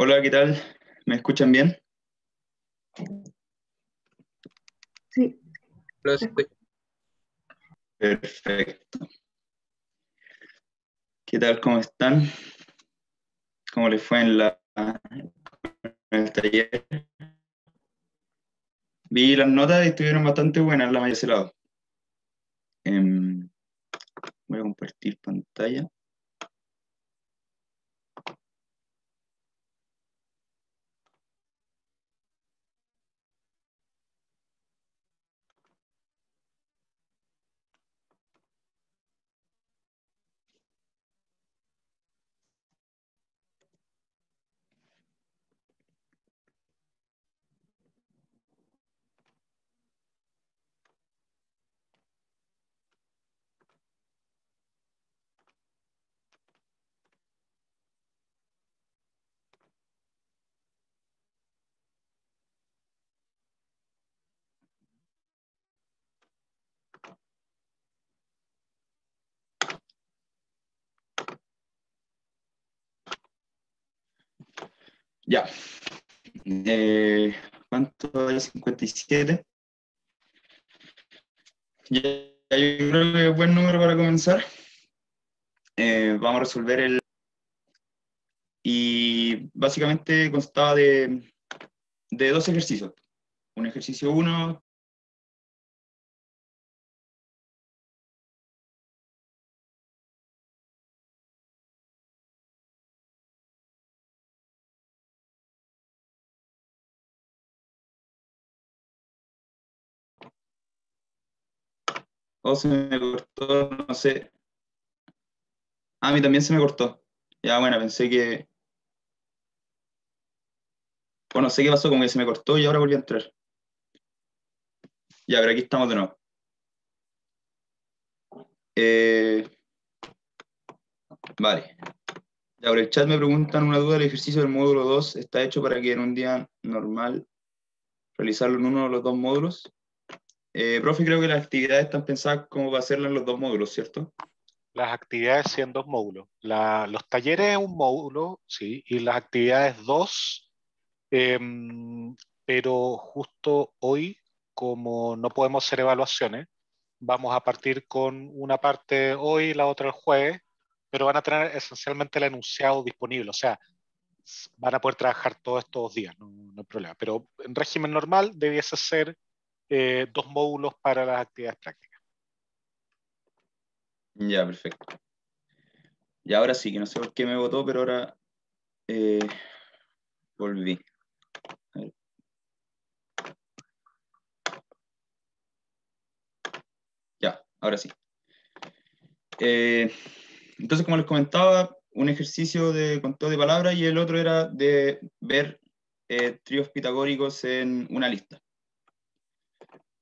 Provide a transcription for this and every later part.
Hola, ¿qué tal? ¿Me escuchan bien? Sí, Hola, te escucho. Perfecto. ¿Qué tal? ¿Cómo están? ¿Cómo les fue en el taller? Vi las notas y estuvieron bastante buenas la mayoría de ese lado. Em, Voy a compartir pantalla. Ya. ¿Cuánto hay? 57. Ya, yo creo que es buen número para comenzar. Vamos a resolver el... Y básicamente constaba de dos ejercicios. Un ejercicio uno. O se me cortó, no sé. A mí también se me cortó. Ya, bueno, pensé que... Bueno, no sé qué pasó, como que se me cortó y ahora volví a entrar. Ya, pero aquí estamos de nuevo. Eh, vale. Ya, por el chat me preguntan una duda. El ejercicio del módulo 2 está hecho para que en un día normal realizarlo en uno de los dos módulos. Profe, creo que las actividades están pensadas como para hacerlas en los dos módulos, ¿cierto? las actividades sí en dos módulos. Los talleres es un módulo, sí, y las actividades dos, pero justo hoy, como no podemos hacer evaluaciones, vamos a partir con una parte hoy y la otra el jueves, pero van a tener esencialmente el enunciado disponible, o sea, van a poder trabajar todos estos días, no hay problema. Pero en régimen normal debiese ser dos módulos para las actividades prácticas. Ya, perfecto. Y ahora sí, que no sé por qué me votó, pero ahora eh, volví. A ver. Ya, ahora sí. Eh, entonces, como les comentaba, un ejercicio de conteo de palabras y el otro era de ver tríos pitagóricos en una lista.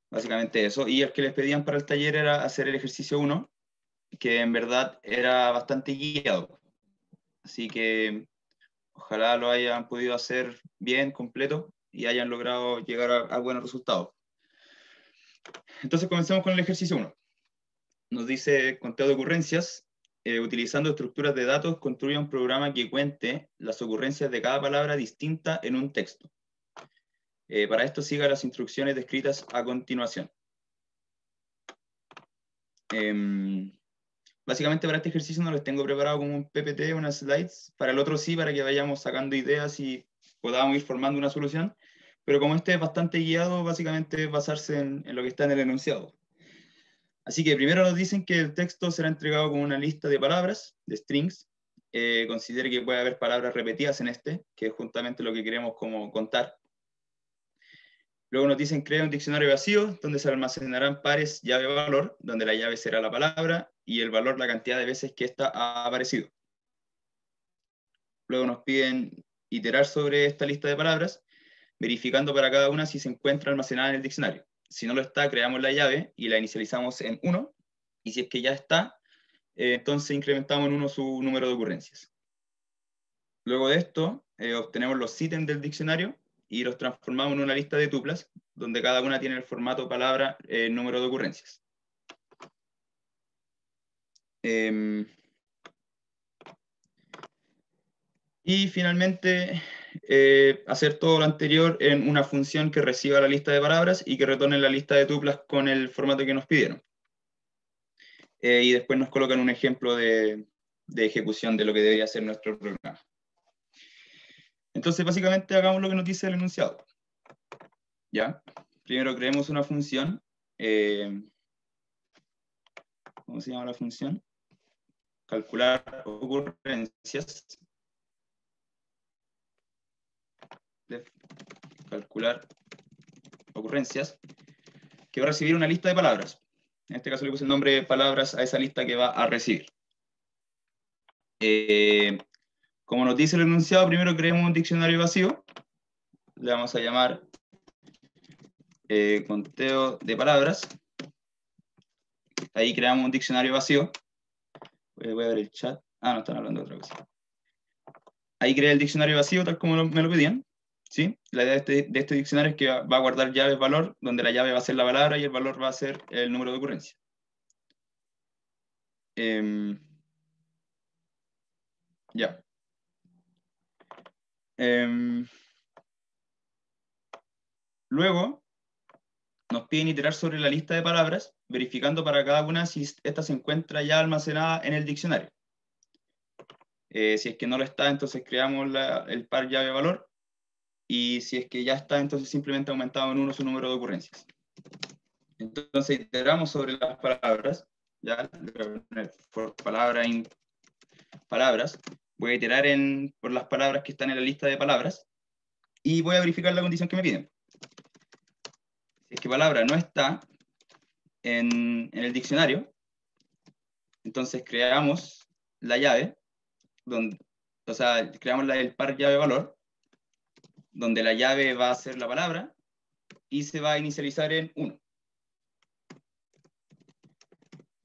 Básicamente eso. Y el que les pedían para el taller era hacer el ejercicio uno, que en verdad era bastante guiado. Así que ojalá lo hayan podido hacer bien, completo, y hayan logrado llegar a buenos resultados. Entonces comencemos con el ejercicio uno. Nos dice conteo de ocurrencias. Utilizando estructuras de datos, construye un programa que cuente las ocurrencias de cada palabra distinta en un texto. Para esto siga las instrucciones descritas a continuación. Básicamente para este ejercicio no les tengo preparado como un PPT, unas slides. Para el otro sí, para que vayamos sacando ideas y podamos ir formando una solución. Pero como este es bastante guiado, básicamente es basarse en lo que está en el enunciado. Así que primero nos dicen que el texto será entregado con una lista de palabras, de strings. Considere que puede haber palabras repetidas en este, que es justamente lo que queremos como contar. Luego nos dicen crea un diccionario vacío, donde se almacenarán pares llave-valor, donde la llave será la palabra y el valor la cantidad de veces que ésta ha aparecido. Luego nos piden iterar sobre esta lista de palabras, verificando para cada una si se encuentra almacenada en el diccionario. Si no lo está, creamos la llave y la inicializamos en 1, y si es que ya está, entonces incrementamos en 1 su número de ocurrencias. Luego de esto, obtenemos los ítems del diccionario y los transformamos en una lista de tuplas, donde cada una tiene el formato palabra, número de ocurrencias. Y finalmente, hacer todo lo anterior en una función que reciba la lista de palabras y que retorne la lista de tuplas con el formato que nos pidieron. Y después nos colocan un ejemplo de ejecución de lo que debería ser nuestro programa. Entonces, básicamente, hagamos lo que nos dice el enunciado. ¿Ya? Primero creemos una función. ¿Cómo se llama la función? Calcular ocurrencias. Calcular ocurrencias, que va a recibir una lista de palabras. En este caso le puse el nombre de palabras a esa lista que va a recibir. Como nos dice el enunciado, primero creemos un diccionario vacío. Le vamos a llamar conteo de palabras. Ahí creamos un diccionario vacío. Voy a ver el chat. Ah, no, están hablando de otra cosa. Ahí creé el diccionario vacío, tal como me lo pedían. ¿Sí? La idea de este diccionario es que va a guardar llaves valor, donde la llave va a ser la palabra y el valor va a ser el número de ocurrencia. Ya. Luego, nos piden iterar sobre la lista de palabras, verificando para cada una si esta se encuentra ya almacenada en el diccionario. Si es que no lo está, entonces creamos el par llave valor, y si es que ya está, entonces simplemente aumentamos en 1 su número de ocurrencias. Entonces iteramos sobre las palabras, ya, por palabra en palabras, voy a iterar por las palabras que están en la lista de palabras, y voy a verificar la condición que me piden. Si es que palabra no está en el diccionario, entonces creamos la llave, o sea, creamos el par llave valor, donde la llave va a ser la palabra y se va a inicializar en 1.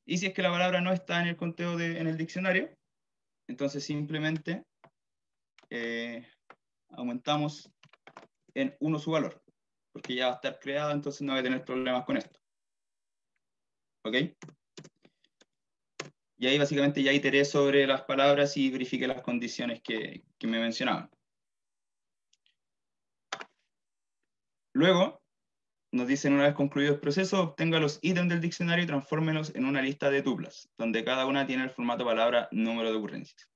Y si es que la palabra no está en el conteo en el diccionario, entonces simplemente aumentamos en 1 su valor, porque ya va a estar creada, entonces no va a tener problemas con esto. ¿Ok? Y ahí básicamente ya iteré sobre las palabras y verifiqué las condiciones que me mencionaban. Luego, nos dicen, una vez concluido el proceso, obtenga los ítems del diccionario y transfórmelos en una lista de tuplas, donde cada una tiene el formato palabra número de ocurrencias.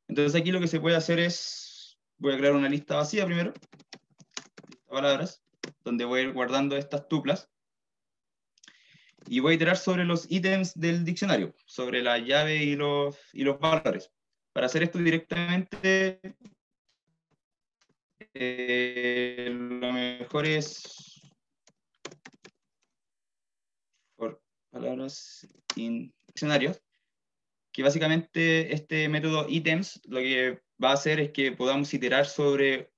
Entonces aquí lo que se puede hacer es, voy a crear una lista vacía primero, lista de palabras, donde voy a ir guardando estas tuplas, y voy a iterar sobre los ítems del diccionario, sobre la llave y los valores. Para hacer esto directamente, lo mejor es por palabras en diccionarios, que básicamente este método items lo que va a hacer es que podamos iterar sobre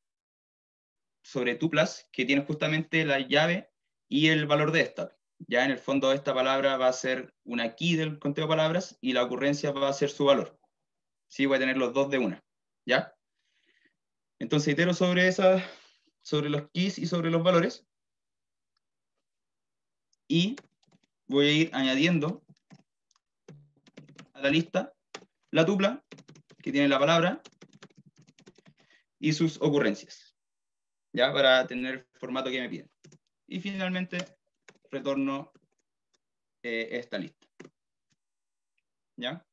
tuplas que tienen justamente la llave y el valor de esta. Ya en el fondo esta palabra va a ser una key del conteo de palabras y la ocurrencia va a ser su valor. Sí, voy a tener los dos de una. ¿Ya? Entonces itero sobre los keys y sobre los valores, y voy a ir añadiendo a la lista la tupla que tiene la palabra y sus ocurrencias, ya, para tener el formato que me piden. Y finalmente retorno esta lista. ¿Ya?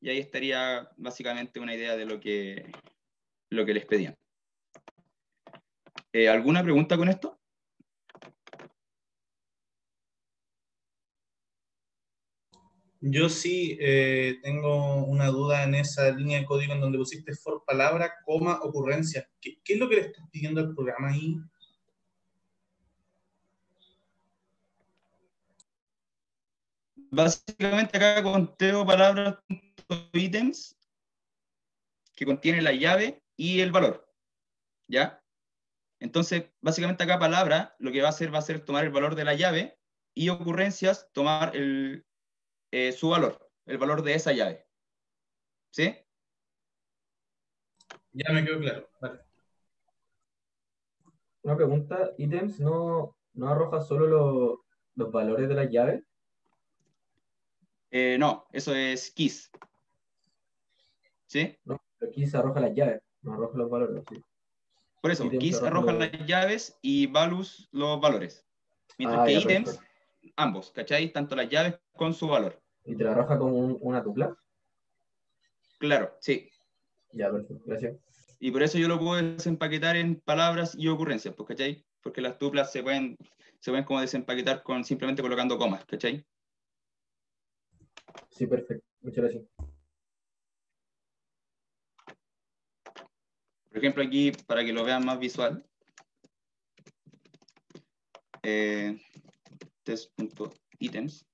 Y ahí estaría básicamente una idea de lo que les pedían. ¿Alguna pregunta con esto? Yo sí tengo una duda en esa línea de código en donde pusiste for palabra, coma, ocurrencia. ¿Qué es lo que le estás pidiendo al programa ahí? Básicamente acá conteo palabras ítems que contiene la llave y el valor. ¿Ya? Entonces, básicamente acá palabra lo que va a hacer tomar el valor de la llave, y ocurrencias tomar su valor, el valor de esa llave. ¿Sí? Ya me quedó claro. Vale. Una pregunta, ítems no arroja solo los valores de la llave. No, eso es keys. ¿Sí? No, pero aquí se arroja las llaves. No arroja los valores, sí. Por eso, Ítems keys arroja arroja los- las llaves y values los valores. Mientras Ah, que ya, ítems, perfecto. ambos, ¿cachai? Tanto las llaves con su valor. ¿Y te la arroja como una tupla? Claro, sí. Ya, perfecto, gracias. Y por eso yo lo puedo desempaquetar en palabras y ocurrencias, pues, ¿cachai? Porque las tuplas se pueden como desempaquetar simplemente colocando comas, ¿cachai? Sí, perfecto, muchas gracias. Por ejemplo, aquí, para que lo vean más visual, test.items.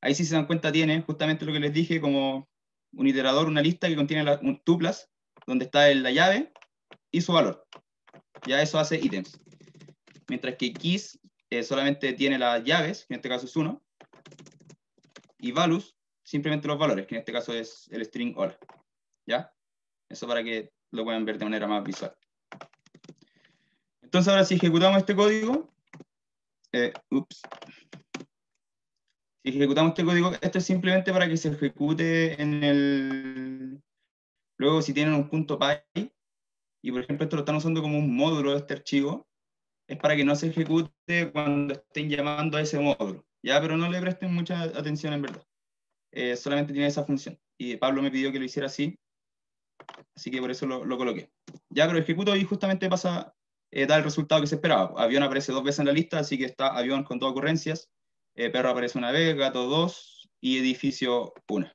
Ahí si se dan cuenta tiene justamente lo que les dije como un iterador, una lista que contiene tuplas, donde está la llave y su valor. Ya eso hace ítems. Mientras que keys solamente tiene las llaves, que en este caso es 1, y values, simplemente los valores, que en este caso es el string hola. ¿Ya? Eso para que lo puedan ver de manera más visual. Entonces ahora si ejecutamos este código, si ejecutamos este código, esto es simplemente para que se ejecute en el... Luego si tienen un punto .py, y por ejemplo esto lo están usando como un módulo de este archivo, es para que no se ejecute cuando estén llamando a ese módulo. Ya, pero no le presten mucha atención en verdad. Solamente tiene esa función. Y Pablo me pidió que lo hiciera así, así que por eso lo coloqué. Ya, pero ejecuto y justamente pasa, da el resultado que se esperaba. Avión aparece 2 veces en la lista, así que está avión con 2 ocurrencias. Perro aparece 1 vez, gato 2 y edificio 1.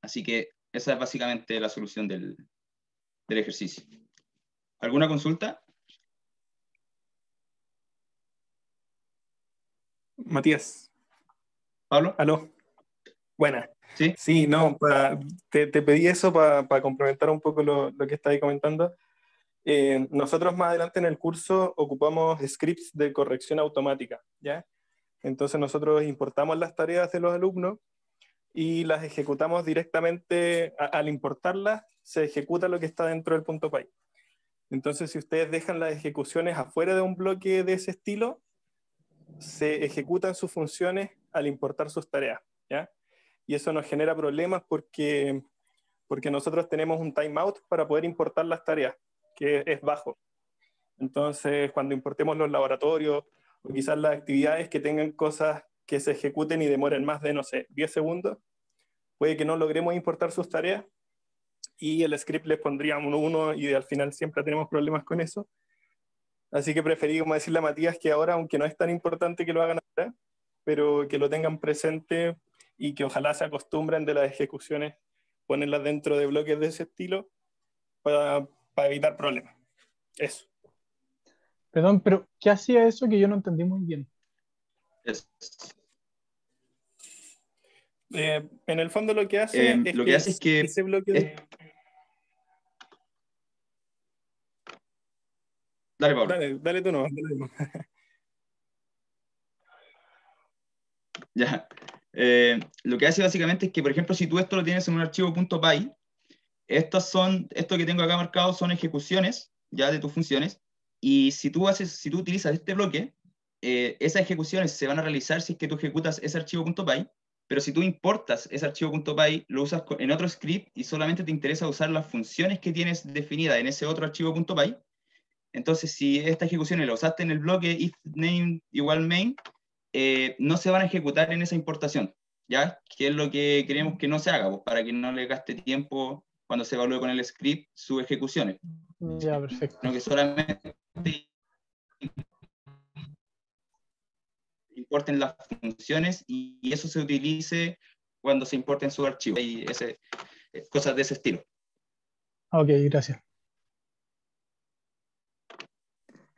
Así que esa es básicamente la solución del ejercicio. ¿Alguna consulta? Matías, ¿Pablo? aló, buena. ¿Sí? Sí, no, te pedí eso para complementar un poco lo que estáis comentando. Nosotros más adelante en el curso ocupamos scripts de corrección automática, ¿ya? Entonces nosotros importamos las tareas de los alumnos y las ejecutamos directamente, al importarlas, se ejecuta lo que está dentro del punto .py. Entonces, si ustedes dejan las ejecuciones afuera de un bloque de ese estilo, se ejecutan sus funciones al importar sus tareas, ¿ya? Y eso nos genera problemas porque nosotros tenemos un timeout para poder importar las tareas, que es bajo. Entonces, cuando importemos los laboratorios o quizás las actividades que tengan cosas que se ejecuten y demoren más de, no sé, 10 segundos, puede que no logremos importar sus tareas y el script les pondría un 1 y al final siempre tenemos problemas con eso. Así que preferí como decirle a Matías que ahora, aunque no es tan importante que lo hagan ahora, pero que lo tengan presente y que ojalá se acostumbren de las ejecuciones, ponerlas dentro de bloques de ese estilo para evitar problemas. Eso. Perdón, pero ¿qué hacía eso que yo no entendí muy bien? En el fondo lo que hace es Lo que que hace es que... ese bloque... Dale, Pablo. Dale tú no, dale tú no. Ya. Lo que hace básicamente es que, por ejemplo, si tú esto lo tienes en un archivo .py, esto que tengo acá marcado son ejecuciones ya de tus funciones, y si tú utilizas este bloque, esas ejecuciones se van a realizar si es que tú ejecutas ese archivo .py, pero si tú importas ese archivo .py, lo usas en otro script y solamente te interesa usar las funciones que tienes definidas en ese otro archivo .py, entonces si esta ejecución la usaste en el bloque if name igual main, no se van a ejecutar en esa importación, ¿ya? Que es lo que queremos que no se haga, pues, para que no le gaste tiempo cuando se evalúe con el script sus ejecuciones. Ya, perfecto. Sino que solamente importen las funciones y eso se utilice cuando se importen sus archivos y cosas de ese estilo. Ok, gracias.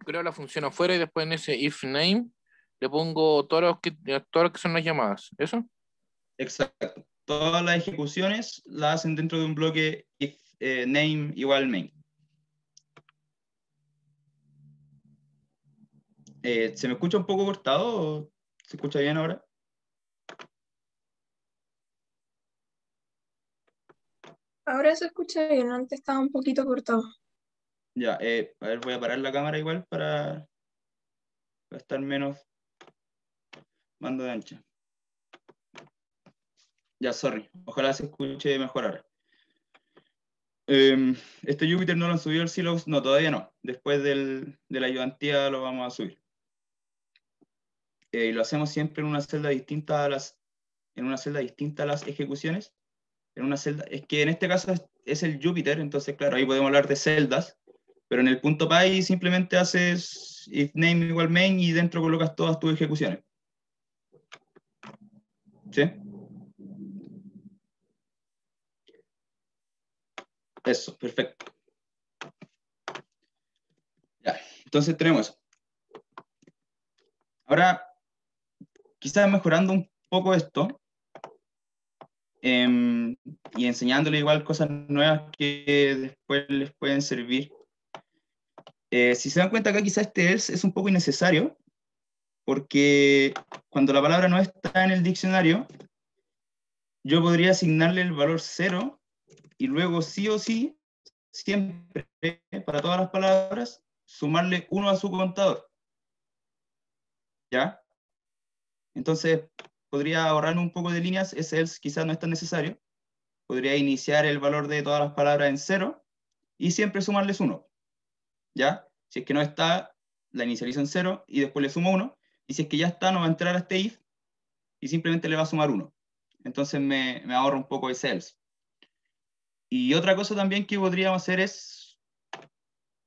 Creo la función afuera y después en ese if name le pongo todos los que son las llamadas. ¿Eso? Exacto. Todas las ejecuciones las hacen dentro de un bloque if name igual main. ¿Se me escucha un poco cortado o se escucha bien ahora? Ahora se escucha bien, antes estaba un poquito cortado. Ya, a ver, voy a parar la cámara igual para estar menos banda de ancha. Ya, sorry. Ojalá se escuche mejor ahora. Este Jupyter no lo han subido al Silos, no, todavía no. Después de la ayudantía lo vamos a subir. Y lo hacemos siempre en una celda distinta a las ejecuciones. En una celda, es que en este caso es el Jupyter, entonces claro, ahí podemos hablar de celdas, pero en el punto .py simplemente haces if name igual main y dentro colocas todas tus ejecuciones. ¿Sí? Eso, perfecto. Ya, entonces tenemos eso. Ahora, quizás mejorando un poco esto, y enseñándole igual cosas nuevas que después les pueden servir. Si se dan cuenta acá quizás este else es un poco innecesario, porque cuando la palabra no está en el diccionario, yo podría asignarle el valor 0 y luego sí o sí, siempre, para todas las palabras, sumarle 1 a su contador. ¿Ya? Entonces, podría ahorrarme un poco de líneas, ese else quizás no es tan necesario. Podría iniciar el valor de todas las palabras en 0 y siempre sumarles 1. ¿Ya? Si es que no está, la inicializo en 0 y después le sumo 1. Y si es que ya está, no va a entrar a este if y simplemente le va a sumar 1. Entonces me ahorro un poco ese else. Y otra cosa también que podríamos hacer es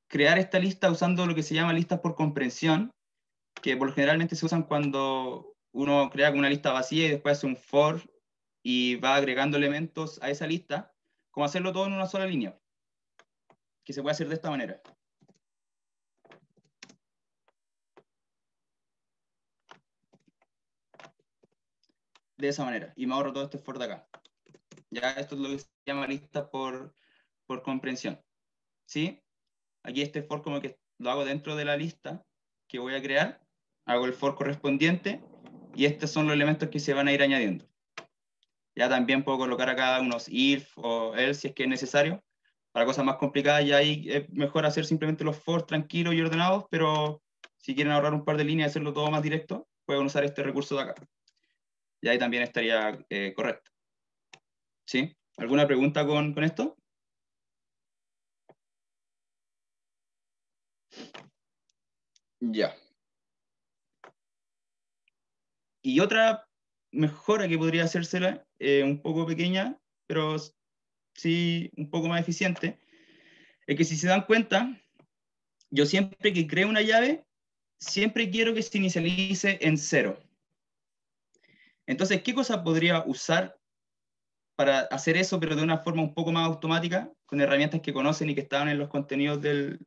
crear esta lista usando lo que se llama listas por comprensión, que por generalmente se usan cuando uno crea una lista vacía y después hace un for y va agregando elementos a esa lista, como hacerlo todo en una sola línea, que se puede hacer de esta manera. De esa manera, y me ahorro todo este for de acá. Ya esto es lo que se llama lista por comprensión. ¿Sí? Aquí este for como que lo hago dentro de la lista que voy a crear, hago el for correspondiente, y estos son los elementos que se van a ir añadiendo. Ya también puedo colocar acá unos if o else si es que es necesario. Para cosas más complicadas ya ahí es mejor hacer simplemente los for tranquilos y ordenados, pero si quieren ahorrar un par de líneas y hacerlo todo más directo, pueden usar este recurso de acá. Y ahí también estaría correcto. ¿Sí? ¿Alguna pregunta con esto? Ya. Y otra mejora que podría hacérsela, un poco pequeña, pero sí un poco más eficiente, es que si se dan cuenta, yo siempre que creo una llave, siempre quiero que se inicialice en 0. Entonces, ¿qué cosa podría usar para hacer eso, pero de una forma un poco más automática, con herramientas que conocen y que estaban en los contenidos del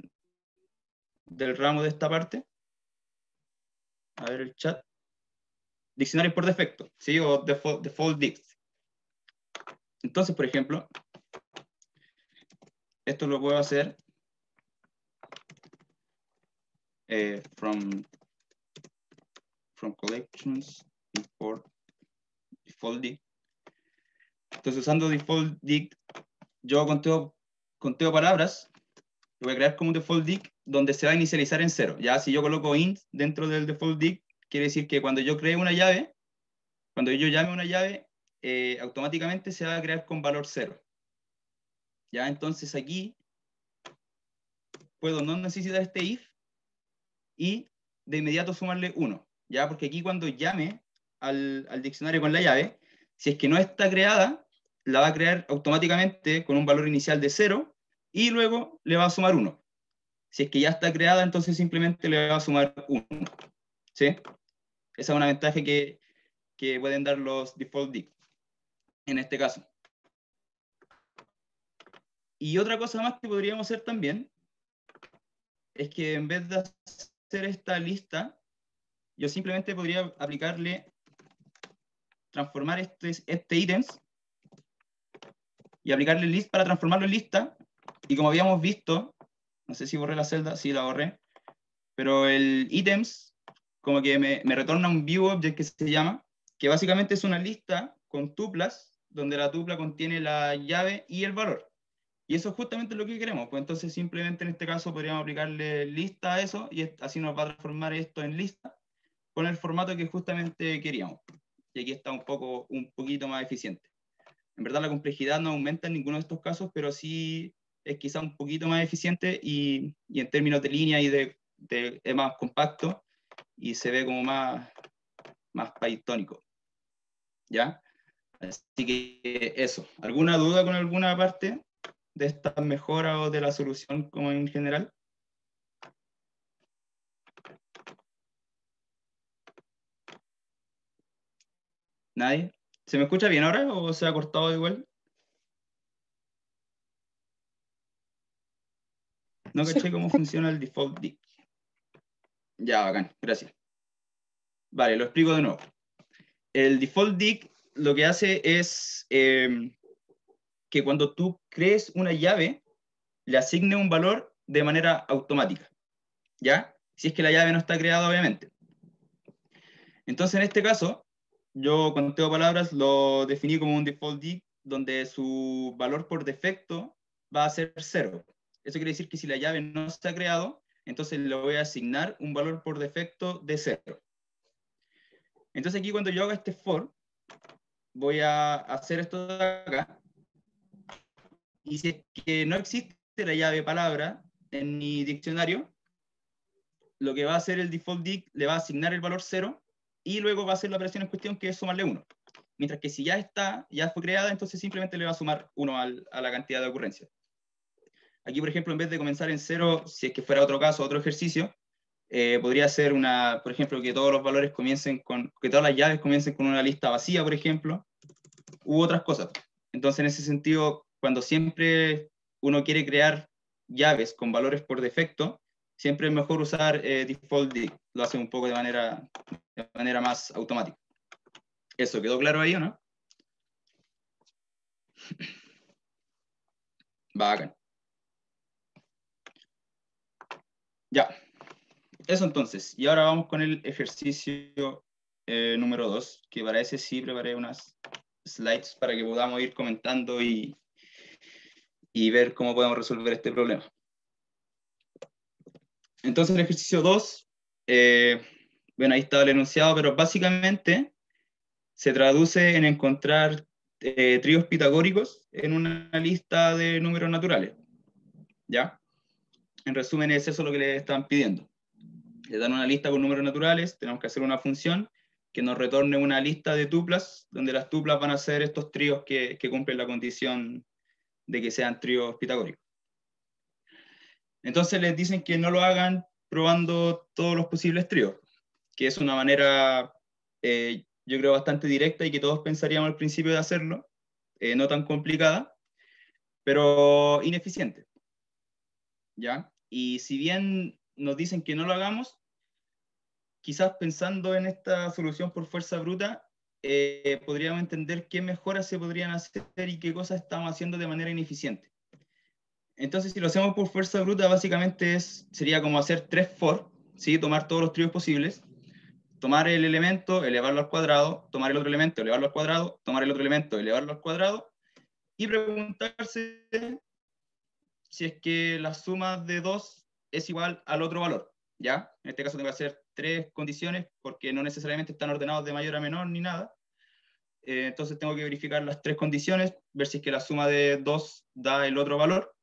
ramo de esta parte? A ver el chat. Diccionarios por defecto, ¿sí? O default dict. Entonces, por ejemplo, esto lo puedo hacer from collections, import default dict. Entonces, usando default dict, yo conteo palabras, voy a crear como un default dict donde se va a inicializar en 0. Ya si yo coloco int dentro del default dict, quiere decir que cuando yo cree una llave, cuando yo llame una llave, automáticamente se va a crear con valor 0. Ya, entonces aquí puedo no necesitar este if y de inmediato sumarle 1. Ya, porque aquí cuando llame al diccionario con la llave, si es que no está creada, la va a crear automáticamente con un valor inicial de 0 y luego le va a sumar 1. Si es que ya está creada, entonces simplemente le va a sumar 1. ¿Sí? Esa es una ventaja que pueden dar los default dict en este caso. Y otra cosa más que podríamos hacer también es que en vez de hacer esta lista, yo simplemente podría aplicarle, transformar este ítems y aplicarle list para transformarlo en lista. Y como habíamos visto, no sé si borré la celda, sí la borré, pero el ítems como que me retorna un view object que se llama, que básicamente es una lista con tuplas, donde la tupla contiene la llave y el valor. Y eso es justamente lo que queremos. Pues entonces simplemente en este caso podríamos aplicarle lista a eso y así nos va a transformar esto en lista con el formato que justamente queríamos. Y aquí está un poquito más eficiente. En verdad la complejidad no aumenta en ninguno de estos casos, pero sí es quizá un poquito más eficiente y en términos de línea y es más compacto y se ve como más Pythonico. ¿Ya? Así que eso. ¿Alguna duda con alguna parte de estas mejoras o de la solución como en general? ¿Nadie? ¿Se me escucha bien ahora o se ha cortado igual? No Sí. caché cómo funciona el default dict. Ya, bacán, gracias. Vale, lo explico de nuevo. El default dict lo que hace es que cuando tú crees una llave, le asigne un valor de manera automática, ¿ya? Si es que la llave no está creada, obviamente. Entonces, en este caso, yo con Teo Palabras lo definí como un default dict donde su valor por defecto va a ser 0. Eso quiere decir que si la llave no se ha creado, entonces le voy a asignar un valor por defecto de 0. Entonces aquí cuando yo haga este for, voy a hacer esto de acá, y si es que no existe la llave palabra en mi diccionario, lo que va a hacer el default dict, le va a asignar el valor 0, y luego va a hacer la operación en cuestión, que es sumarle 1. Mientras que si ya está, ya fue creada, entonces simplemente le va a sumar 1 a la cantidad de ocurrencias. Aquí, por ejemplo, en vez de comenzar en 0, si es que fuera otro caso, otro ejercicio, podría ser por ejemplo, que todos los valores comiencen que todas las llaves comiencen con una lista vacía, por ejemplo, u otras cosas. Entonces, en ese sentido, cuando siempre uno quiere crear llaves con valores por defecto, siempre es mejor usar default dict. Lo hace un poco de manera más automática. ¿Eso quedó claro ahí o no? Bacán. Ya. Eso entonces. Y ahora vamos con el ejercicio número 2, que para ese sí preparé unas slides para que podamos ir comentando y ver cómo podemos resolver este problema. Entonces el ejercicio 2, bueno, ahí está el enunciado, pero básicamente se traduce en encontrar tríos pitagóricos en una lista de números naturales. ¿Ya? En resumen, es eso lo que le están pidiendo. Le dan una lista con números naturales, tenemos que hacer una función que nos retorne una lista de tuplas, donde las tuplas van a ser estos tríos que cumplen la condición de que sean tríos pitagóricos. Entonces les dicen que no lo hagan probando todos los posibles tríos, que es una manera, yo creo, bastante directa y que todos pensaríamos al principio de hacerlo, no tan complicada, pero ineficiente. ¿Ya? Y si bien nos dicen que no lo hagamos, quizás pensando en esta solución por fuerza bruta, podríamos entender qué mejoras se podrían hacer y qué cosas estamos haciendo de manera ineficiente. Entonces, si lo hacemos por fuerza bruta, básicamente sería como hacer 3 for, ¿sí? Tomar todos los tríos posibles, tomar el elemento, elevarlo al cuadrado, tomar el otro elemento, elevarlo al cuadrado, tomar el otro elemento, elevarlo al cuadrado, y preguntarse si es que la suma de 2 es igual al otro valor, ¿ya? En este caso tengo que hacer 3 condiciones, porque no necesariamente están ordenados de mayor a menor ni nada. Entonces tengo que verificar las 3 condiciones, ver si es que la suma de 2 da el otro valor.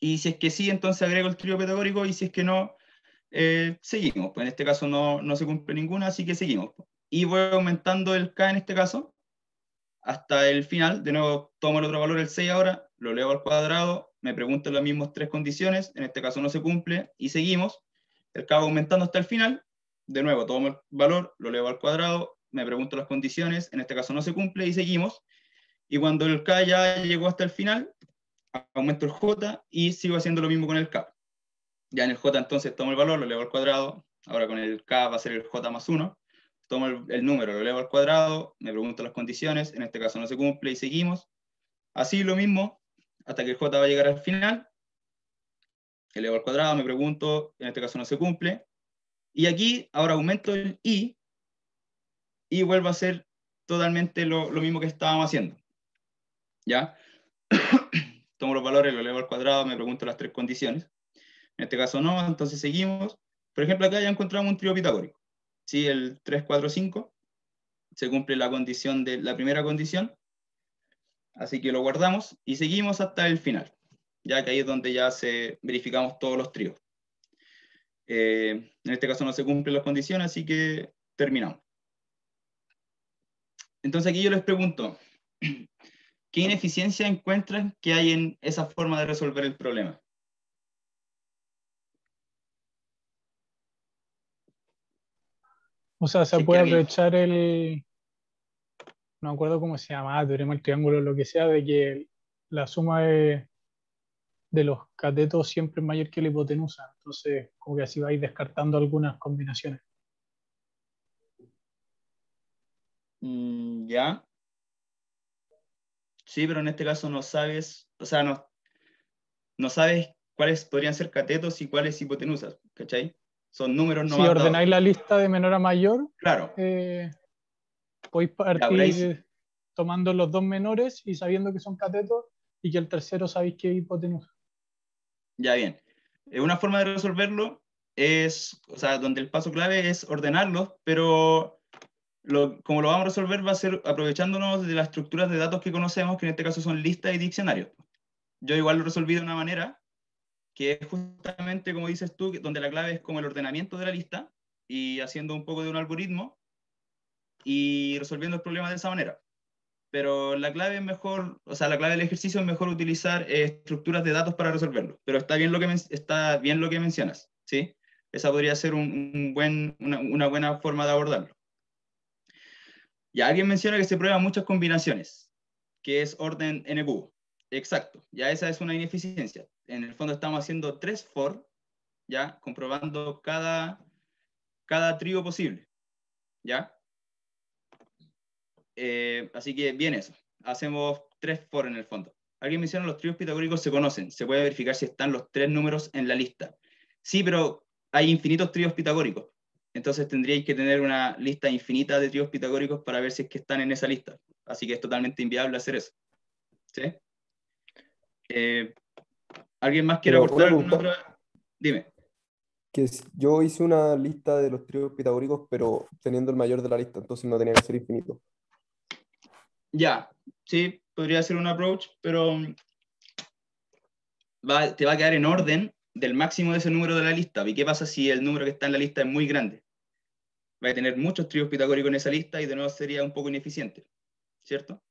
Y si es que sí, entonces agrego el trío pitagórico, y si es que no, seguimos. Pues en este caso no se cumple ninguna, así que seguimos. Y voy aumentando el k en este caso hasta el final. De nuevo tomo el otro valor, el 6 ahora, lo elevo al cuadrado, me preguntan las mismas 3 condiciones, en este caso no se cumple, y seguimos. El k va aumentando hasta el final. De nuevo tomo el valor, lo elevo al cuadrado, me pregunto las condiciones, en este caso no se cumple, y seguimos. Y cuando el k ya llegó hasta el final, aumento el j y sigo haciendo lo mismo con el k. Ya en el j entonces tomo el valor, lo elevo al cuadrado, ahora con el k va a ser el j más 1, tomo el número, lo elevo al cuadrado, me pregunto las condiciones, en este caso no se cumple, y seguimos. Así lo mismo, hasta que el j va a llegar al final, elevo al cuadrado, me pregunto, en este caso no se cumple, y aquí ahora aumento el i, y vuelvo a hacer totalmente lo mismo que estábamos haciendo. ¿Ya? Tomo los valores, lo elevo al cuadrado, me pregunto las 3 condiciones. En este caso no, entonces seguimos. Por ejemplo, acá ya encontramos un trío pitagórico. ¿Sí? El 3, 4, 5. Se cumple la primera condición. Así que lo guardamos y seguimos hasta el final. ya que ahí es donde ya verificamos todos los tríos. En este caso no se cumplen las condiciones, así que terminamos. Entonces aquí yo les pregunto, ¿qué ineficiencia encuentran que hay en esa forma de resolver el problema? O sea, se Si es que puede alguien- aprovechar no me acuerdo cómo se llama, teorema del triángulo, lo que sea, de que la suma de los catetos siempre es mayor que la hipotenusa. Entonces, como que así vais descartando algunas combinaciones. ¿Ya? Sí, pero en este caso no sabes, o sea, no sabes cuáles podrían ser catetos y cuáles hipotenusas, ¿cachai? Son números Si nomás dados. ordenáis la lista de menor a mayor, Claro, podéis ya, pero ahí partir tomando los dos menores y sabiendo que son catetos y que el tercero sabéis que es hipotenusa. ya bien. Una forma de resolverlo es, o sea, donde el paso clave es ordenarlos, pero como lo vamos a resolver va a ser aprovechándonos de las estructuras de datos que conocemos, que en este caso son listas y diccionarios. Yo igual lo resolví de una manera que es justamente, como dices tú, donde la clave es como el ordenamiento de la lista y haciendo un poco de un algoritmo y resolviendo el problema de esa manera. Pero la clave es mejor, o sea, la clave del ejercicio es mejor utilizar estructuras de datos para resolverlo. Pero está bien lo que mencionas, ¿sí? Esa podría ser una buena forma de abordarlo. Ya alguien menciona que se prueban muchas combinaciones, que es orden n cubo. Exacto, ya esa es una ineficiencia. En el fondo estamos haciendo 3 for, ya, comprobando cada trío posible, ¿ya? Así que bien eso. Hacemos 3 for en el fondo. Alguien menciona los tríos pitagóricos se conocen. Se puede verificar si están los 3 números en la lista. Sí, pero hay infinitos tríos pitagóricos. Entonces tendríais que tener una lista infinita de tríos pitagóricos para ver si es que están en esa lista. Así que es totalmente inviable hacer eso. ¿Sí? ¿Alguien más quiere Pero aportar una alguna pregunta, otra? Dime. yo hice una lista de los tríos pitagóricos, pero teniendo el mayor de la lista, entonces no tenía que ser infinito. Ya, sí, podría ser un approach, pero te va a quedar en orden del máximo de ese número de la lista. ¿Y qué pasa si el número que está en la lista es muy grande? Va a tener muchos tríos pitagóricos en esa lista y de nuevo sería un poco ineficiente, ¿cierto?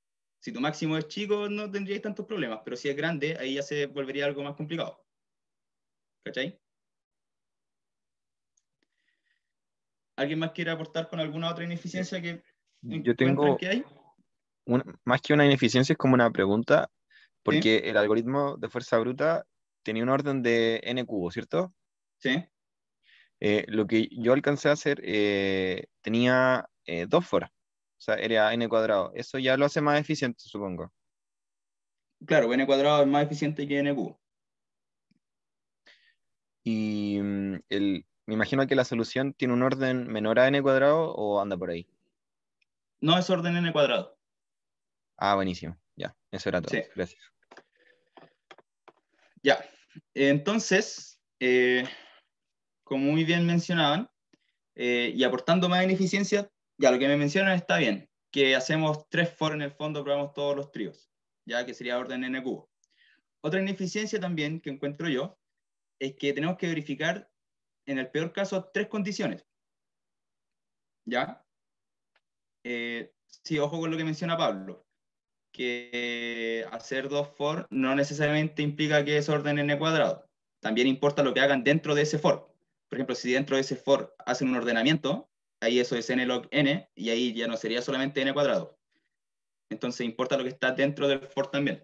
Si tu máximo es chico, no tendríais tantos problemas, pero si es grande, ahí ya se volvería algo más complicado. ¿Cachai? ¿Alguien más quiere aportar con alguna otra ineficiencia que Yo encuentran tengo, que hay? más que una ineficiencia, es como una pregunta, Sí, porque el algoritmo de fuerza bruta tenía un orden de n cubo, ¿cierto? sí. Lo que yo alcancé a hacer tenía 2 for, o sea, era n cuadrado. Eso ya lo hace más eficiente, supongo. Claro, n cuadrado es más eficiente que n cubo. Y me imagino que la solución tiene un orden menor a n cuadrado o anda por ahí. No es orden n cuadrado. Ah, buenísimo. Ya, eso era todo. Sí. Gracias. Ya. Entonces, como muy bien mencionaban, y aportando más ineficiencia, ya lo que me mencionan está bien, que hacemos 3 for en el fondo, probamos todos los tríos, ya que sería orden n cubo. Otra ineficiencia también que encuentro yo es que tenemos que verificar, en el peor caso, 3 condiciones. ¿Ya? Sí, ojo con lo que menciona Pablo, que hacer 2 for no necesariamente implica que es orden n cuadrado. También importa lo que hagan dentro de ese for. Por ejemplo, si dentro de ese for hacen un ordenamiento, ahí eso es n log n, y ahí ya no sería solamente n cuadrado. Entonces importa lo que está dentro del for también.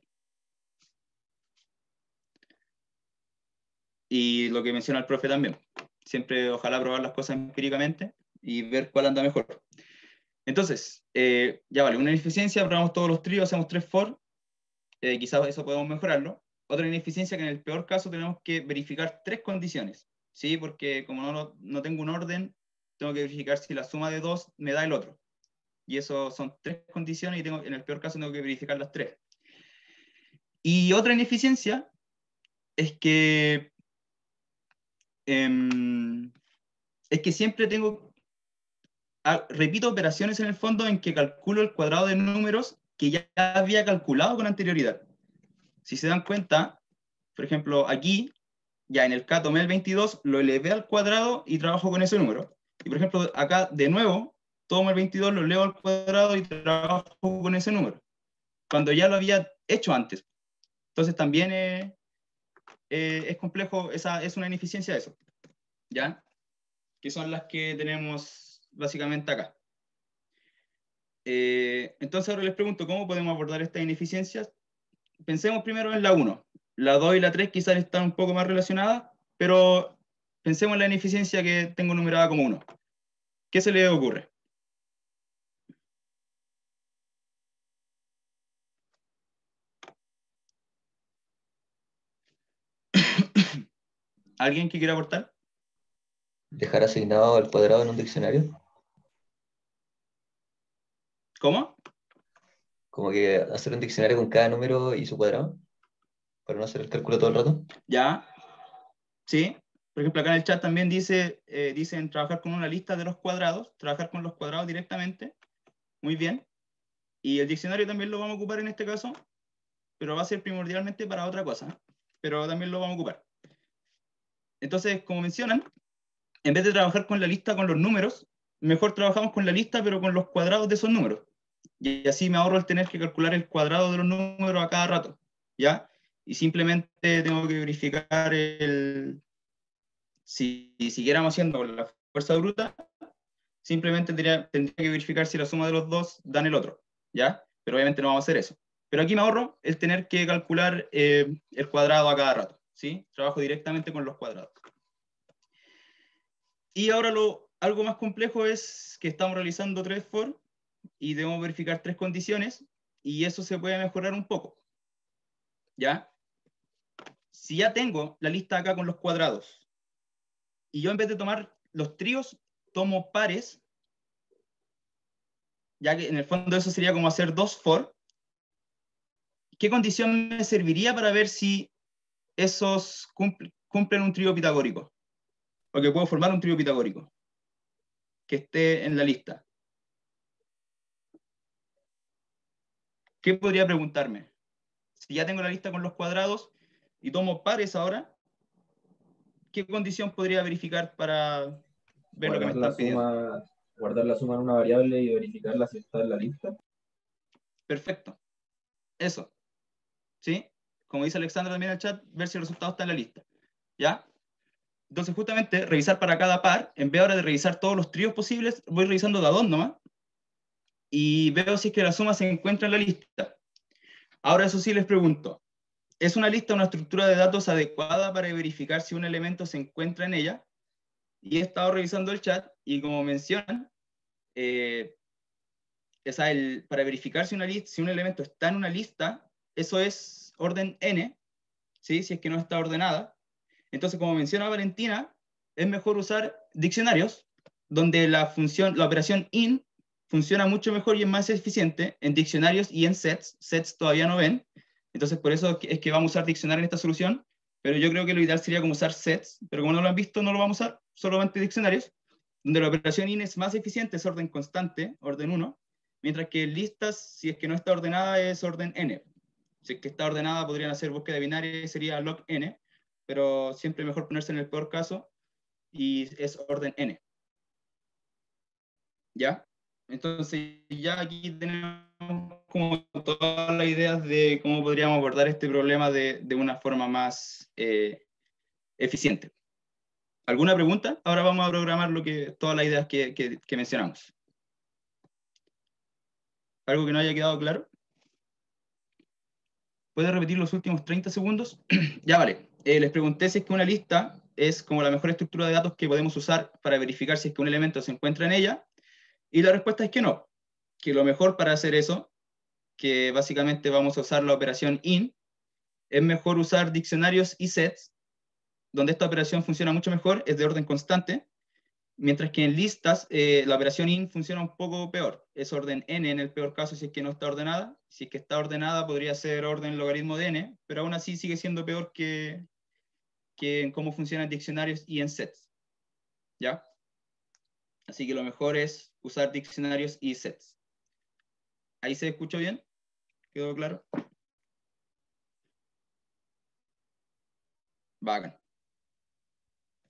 Y lo que menciona el profe también. Siempre ojalá probar las cosas empíricamente y ver cuál anda mejor. Entonces, ya vale, una ineficiencia, probamos todos los tríos, hacemos 3 for, quizás eso podemos mejorarlo. Otra ineficiencia que en el peor caso tenemos que verificar 3 condiciones, ¿sí? Porque como no tengo un orden, tengo que verificar si la suma de 2 me da el otro. Y eso son 3 condiciones y en el peor caso tengo que verificar las 3. Y otra ineficiencia es que siempre repito operaciones en el fondo en que calculo el cuadrado de números que ya había calculado con anterioridad. Si se dan cuenta, por ejemplo, aquí, ya en el K tomé el 22, lo elevé al cuadrado y trabajo con ese número. Y por ejemplo, acá de nuevo, tomo el 22, lo elevo al cuadrado y trabajo con ese número, cuando ya lo había hecho antes. Entonces también es complejo, es una ineficiencia eso, ¿ya? Que son las que tenemos básicamente acá. Entonces ahora les pregunto, ¿cómo podemos abordar estas ineficiencias? Pensemos primero en la 1. La 2 y la 3 quizás están un poco más relacionadas, pero pensemos en la ineficiencia que tengo numerada como 1. ¿Qué se le ocurre? ¿Alguien que quiera aportar? Dejar asignado al cuadrado en un diccionario. ¿Cómo? Como que hacer un diccionario con cada número y su cuadrado, para no hacer el cálculo todo el rato. Ya, sí. Por ejemplo, acá en el chat también dicen trabajar con una lista de los cuadrados, trabajar con los cuadrados directamente. Muy bien. Y el diccionario también lo vamos a ocupar en este caso, pero va a ser primordialmente para otra cosa. Pero también lo vamos a ocupar. Entonces, como mencionan, en vez de trabajar con la lista con los números, mejor trabajamos con la lista, pero con los cuadrados de esos números. Y así me ahorro el tener que calcular el cuadrado de los números a cada rato, ¿ya? Y simplemente tengo que verificar si siguiéramos haciendo con la fuerza bruta, simplemente tendría que verificar si la suma de los dos dan el otro, ¿ya? Pero obviamente no vamos a hacer eso. Pero aquí me ahorro el tener que calcular el cuadrado a cada rato, ¿sí? Trabajo directamente con los cuadrados. Y ahora algo más complejo es que estamos realizando 3 for y debemos verificar 3 condiciones, y eso se puede mejorar un poco, ¿ya? Si ya tengo la lista acá con los cuadrados, y yo en vez de tomar los tríos, tomo pares, ya que en el fondo eso sería como hacer 2 for, ¿qué condición me serviría para ver si esos cumplen un trío pitagórico? O que puedo formar un trío pitagórico que esté en la lista. ¿Qué podría preguntarme? Si ya tengo la lista con los cuadrados y tomo pares ahora, ¿qué condición podría verificar para ver lo que me están pidiendo? Guardar la suma en una variable y verificarla si está en la lista. Perfecto. Eso. ¿Sí? Como dice Alexandra también en el chat, ver si el resultado está en la lista. ¿Ya? Entonces, justamente, revisar para cada par, en vez ahora de revisar todos los tríos posibles, voy revisando de a dos nomás, y veo si es que la suma se encuentra en la lista. Ahora, eso sí les pregunto, ¿es una lista una estructura de datos adecuada para verificar si un elemento se encuentra en ella? Y he estado revisando el chat, y como mencionan, para verificar si un elemento está en una lista, eso es orden n, ¿sí? Si es que no está ordenada. Entonces, como menciona Valentina, es mejor usar diccionarios, donde la operación in funciona mucho mejor y es más eficiente en diccionarios y en sets. Sets todavía no ven, entonces por eso es que vamos a usar diccionario en esta solución, pero yo creo que lo ideal sería como usar sets, pero como no lo han visto, no lo vamos a usar, solamente diccionarios, donde la operación in es más eficiente, es orden constante, orden 1, mientras que listas, si es que no está ordenada, es orden n. Si es que está ordenada, podrían hacer búsqueda binaria y sería log n, pero siempre mejor ponerse en el peor caso y es orden n. ¿Ya? Entonces ya aquí tenemos como todas las ideas de cómo podríamos abordar este problema de una forma más eficiente. ¿Alguna pregunta? Ahora vamos a programar todas las ideas que mencionamos. ¿Algo que no haya quedado claro? ¿Puede repetir los últimos 30 segundos? Ya vale. Les pregunté si es que una lista es como la mejor estructura de datos que podemos usar para verificar si es que un elemento se encuentra en ella. Y la respuesta es que no. Que lo mejor para hacer eso, que básicamente vamos a usar la operación in, es mejor usar diccionarios y sets, donde esta operación funciona mucho mejor, es de orden constante, mientras que en listas la operación in funciona un poco peor, es orden n en el peor caso si es que no está ordenada. Si es que está ordenada podría ser orden logaritmo de n, pero aún así sigue siendo peor que en cómo funcionan diccionarios y en sets. ¿Ya? Así que lo mejor es usar diccionarios y sets. ¿Ahí se escuchó bien? ¿Quedó claro? Bacán.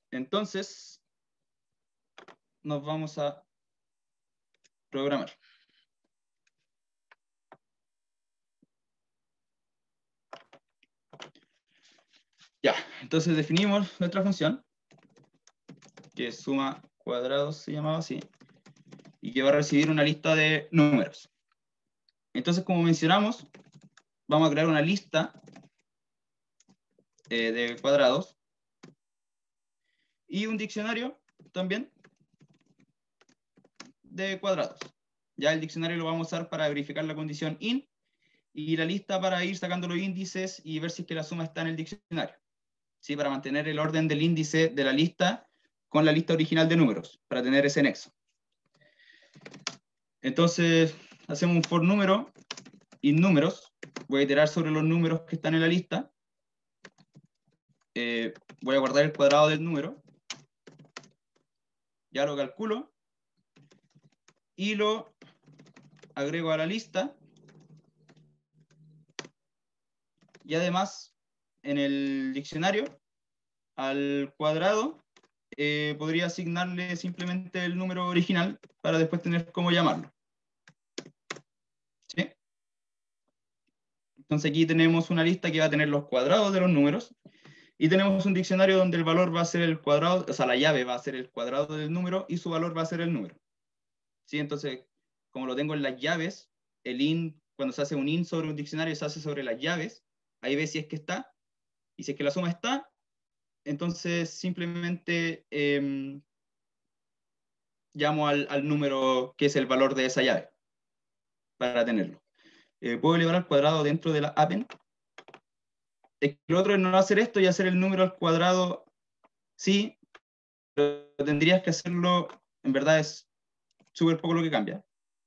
Entonces, nos vamos a programar. Ya, entonces definimos nuestra función, que es suma cuadrados, se llamaba así, y que va a recibir una lista de números. Entonces, como mencionamos, vamos a crear una lista de cuadrados y un diccionario también de cuadrados. Ya el diccionario lo vamos a usar para verificar la condición in y la lista para ir sacando los índices y ver si es que la suma está en el diccionario. ¿Sí? Para mantener el orden del índice de la lista con la lista original de números, para tener ese nexo. Entonces, hacemos un for número in números. Voy a iterar sobre los números que están en la lista. Voy a guardar el cuadrado del número. Ya lo calculo. Y lo agrego a la lista. Y además, en el diccionario, al cuadrado, podría asignarle simplemente el número original para después tener cómo llamarlo. ¿Sí? Entonces aquí tenemos una lista que va a tener los cuadrados de los números y tenemos un diccionario donde el valor va a ser el cuadrado, o sea, la llave va a ser el cuadrado del número y su valor va a ser el número. ¿Sí? Entonces, como lo tengo en las llaves, el in, cuando se hace un in sobre un diccionario, se hace sobre las llaves. Ahí ves si es que está. Y si es que la suma está, entonces simplemente llamo al número que es el valor de esa llave para tenerlo. ¿Puedo elevar al cuadrado dentro de la append? Lo otro es no hacer esto y hacer el número al cuadrado, sí, pero tendrías que hacerlo, en verdad es súper poco lo que cambia.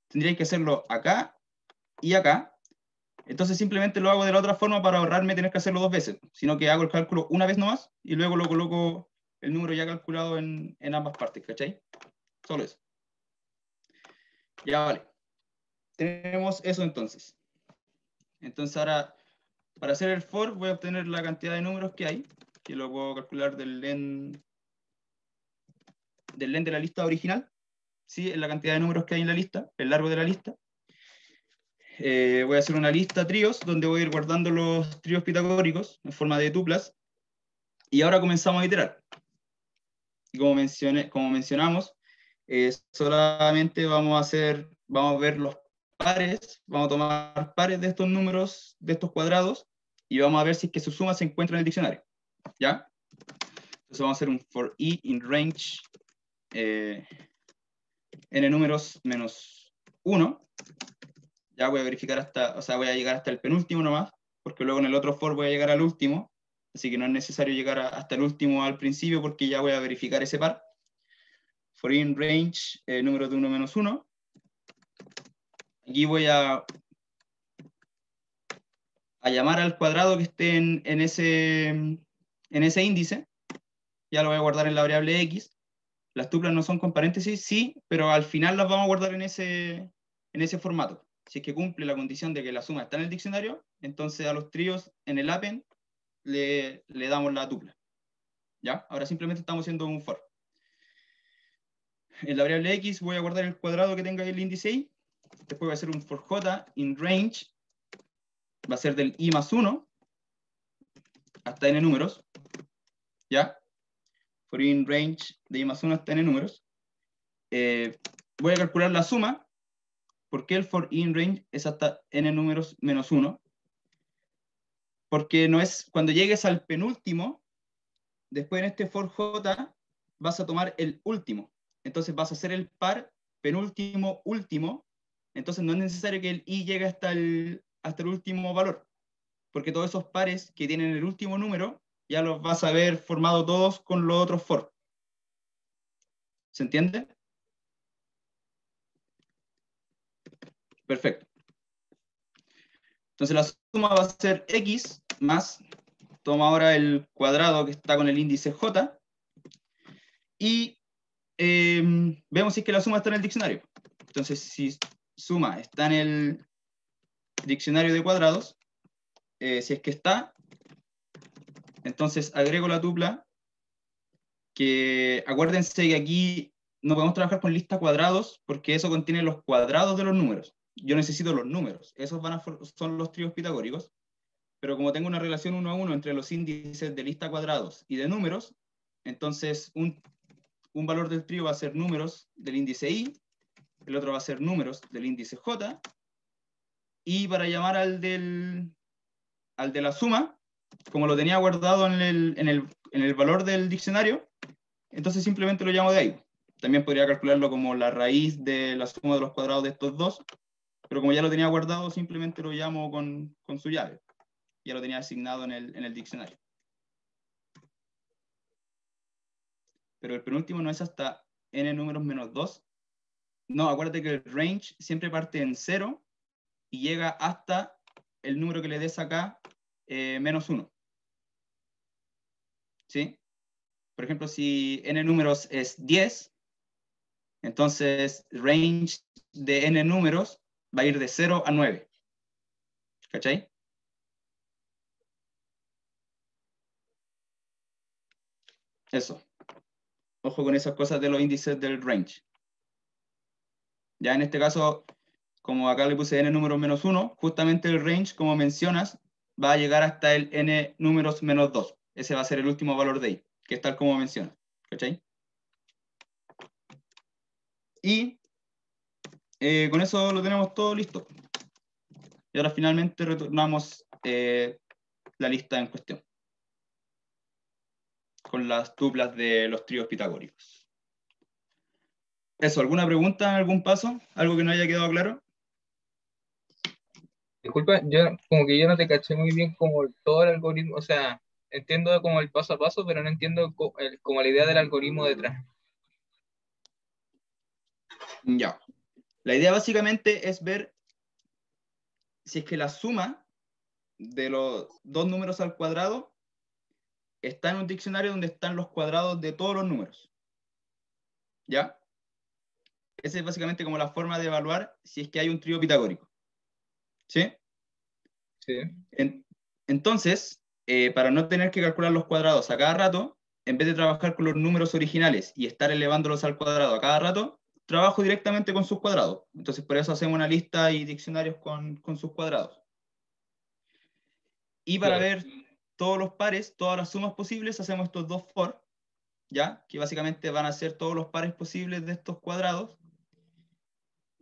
Tendrías que hacerlo acá y acá. Entonces simplemente lo hago de la otra forma para ahorrarme tener que hacerlo dos veces, sino que hago el cálculo una vez nomás y luego lo coloco el número ya calculado en ambas partes, ¿cachai? Solo eso. Ya vale. Tenemos eso entonces. Entonces ahora, para hacer el for, voy a obtener la cantidad de números que hay, que lo puedo calcular del len de la lista original, ¿sí? En la cantidad de números que hay en la lista, el largo de la lista. Voy a hacer una lista tríos, donde voy a ir guardando los tríos pitagóricos en forma de tuplas. Y ahora comenzamos a iterar. Y como mencionamos, solamente vamos a ver los pares, vamos a tomar pares de estos números, de estos cuadrados, y vamos a ver si es que su suma se encuentra en el diccionario. ¿Ya? Entonces vamos a hacer un for i in range n números menos 1. Ya voy a verificar voy a llegar hasta el penúltimo nomás, porque luego en el otro for voy a llegar al último, así que no es necesario llegar hasta el último al principio, porque ya voy a verificar ese par. For in range, número de 1 menos 1. Aquí voy a llamar al cuadrado que esté en ese índice. Ya lo voy a guardar en la variable x. Las tuplas no son con paréntesis, sí, pero al final las vamos a guardar en ese formato. Si es que cumple la condición de que la suma está en el diccionario, entonces a los tríos en el append le damos la tupla. ¿Ya? Ahora simplemente estamos haciendo un for. En la variable x voy a guardar el cuadrado que tenga el índice y. Después voy a hacer un for j in range. Va a ser del i más 1 hasta n números. ¿Ya? For in range de i más 1 hasta n números. Voy a calcular la suma. ¿Por qué el for in range es hasta n números menos 1? Porque no es, cuando llegues al penúltimo, después en este for j vas a tomar el último. Entonces vas a hacer el par penúltimo último. Entonces no es necesario que el i llegue hasta el último valor, porque todos esos pares que tienen el último número ya los vas a ver formado todos con los otros for. ¿Se entiende? Perfecto. Entonces la suma va a ser x más, toma ahora el cuadrado que está con el índice j, y vemos si es que la suma está en el diccionario. Entonces si suma está en el diccionario de cuadrados, si es que está, Entonces agrego la tupla, que acuérdense que aquí no podemos trabajar con lista cuadrados porque eso contiene los cuadrados de los números. Yo necesito los números, esos son los tríos pitagóricos, pero como tengo una relación 1 a 1 entre los índices de lista cuadrados y de números, entonces un valor del trío va a ser números del índice I, el otro va a ser números del índice J, y para llamar al de la suma, como lo tenía guardado en el valor del diccionario, entonces simplemente lo llamo de ahí. También podría calcularlo como la raíz de la suma de los cuadrados de estos dos, pero como ya lo tenía guardado, simplemente lo llamo con su llave. Ya lo tenía asignado en el diccionario. Pero el penúltimo no es hasta n números menos 2. No, acuérdate que el range siempre parte en 0 y llega hasta el número que le des acá, menos 1. ¿Sí? Por ejemplo, si n números es 10, entonces range de n números va a ir de 0 a 9. ¿Cachai? Eso. Ojo con esas cosas de los índices del range. Ya en este caso, como acá le puse n números menos 1, justamente el range, como mencionas, va a llegar hasta el n números menos 2. Ese va a ser el último valor de ahí, que es tal como mencionas. ¿Cachai? Y con eso lo tenemos todo listo. Y ahora finalmente retornamos la lista en cuestión, con las tuplas de los tríos pitagóricos. Eso, ¿alguna pregunta, algún paso? ¿Algo que no haya quedado claro? Disculpa, como que yo no te caché muy bien como todo el algoritmo, o sea, entiendo como el paso a paso, pero no entiendo como la idea del algoritmo detrás. Ya. La idea básicamente es ver si es que la suma de los dos números al cuadrado está en un diccionario donde están los cuadrados de todos los números. ¿Ya? Esa es básicamente como la forma de evaluar si es que hay un trío pitagórico. ¿Sí? Sí. Entonces, para no tener que calcular los cuadrados a cada rato, en vez de trabajar con los números originales y estar elevándolos al cuadrado a cada rato, trabajo directamente con sus cuadrados. Entonces, por eso hacemos una lista y diccionarios con sus cuadrados. Y para ver todos los pares, todas las sumas posibles, hacemos estos dos for, ¿ya? Que básicamente van a ser todos los pares posibles de estos cuadrados.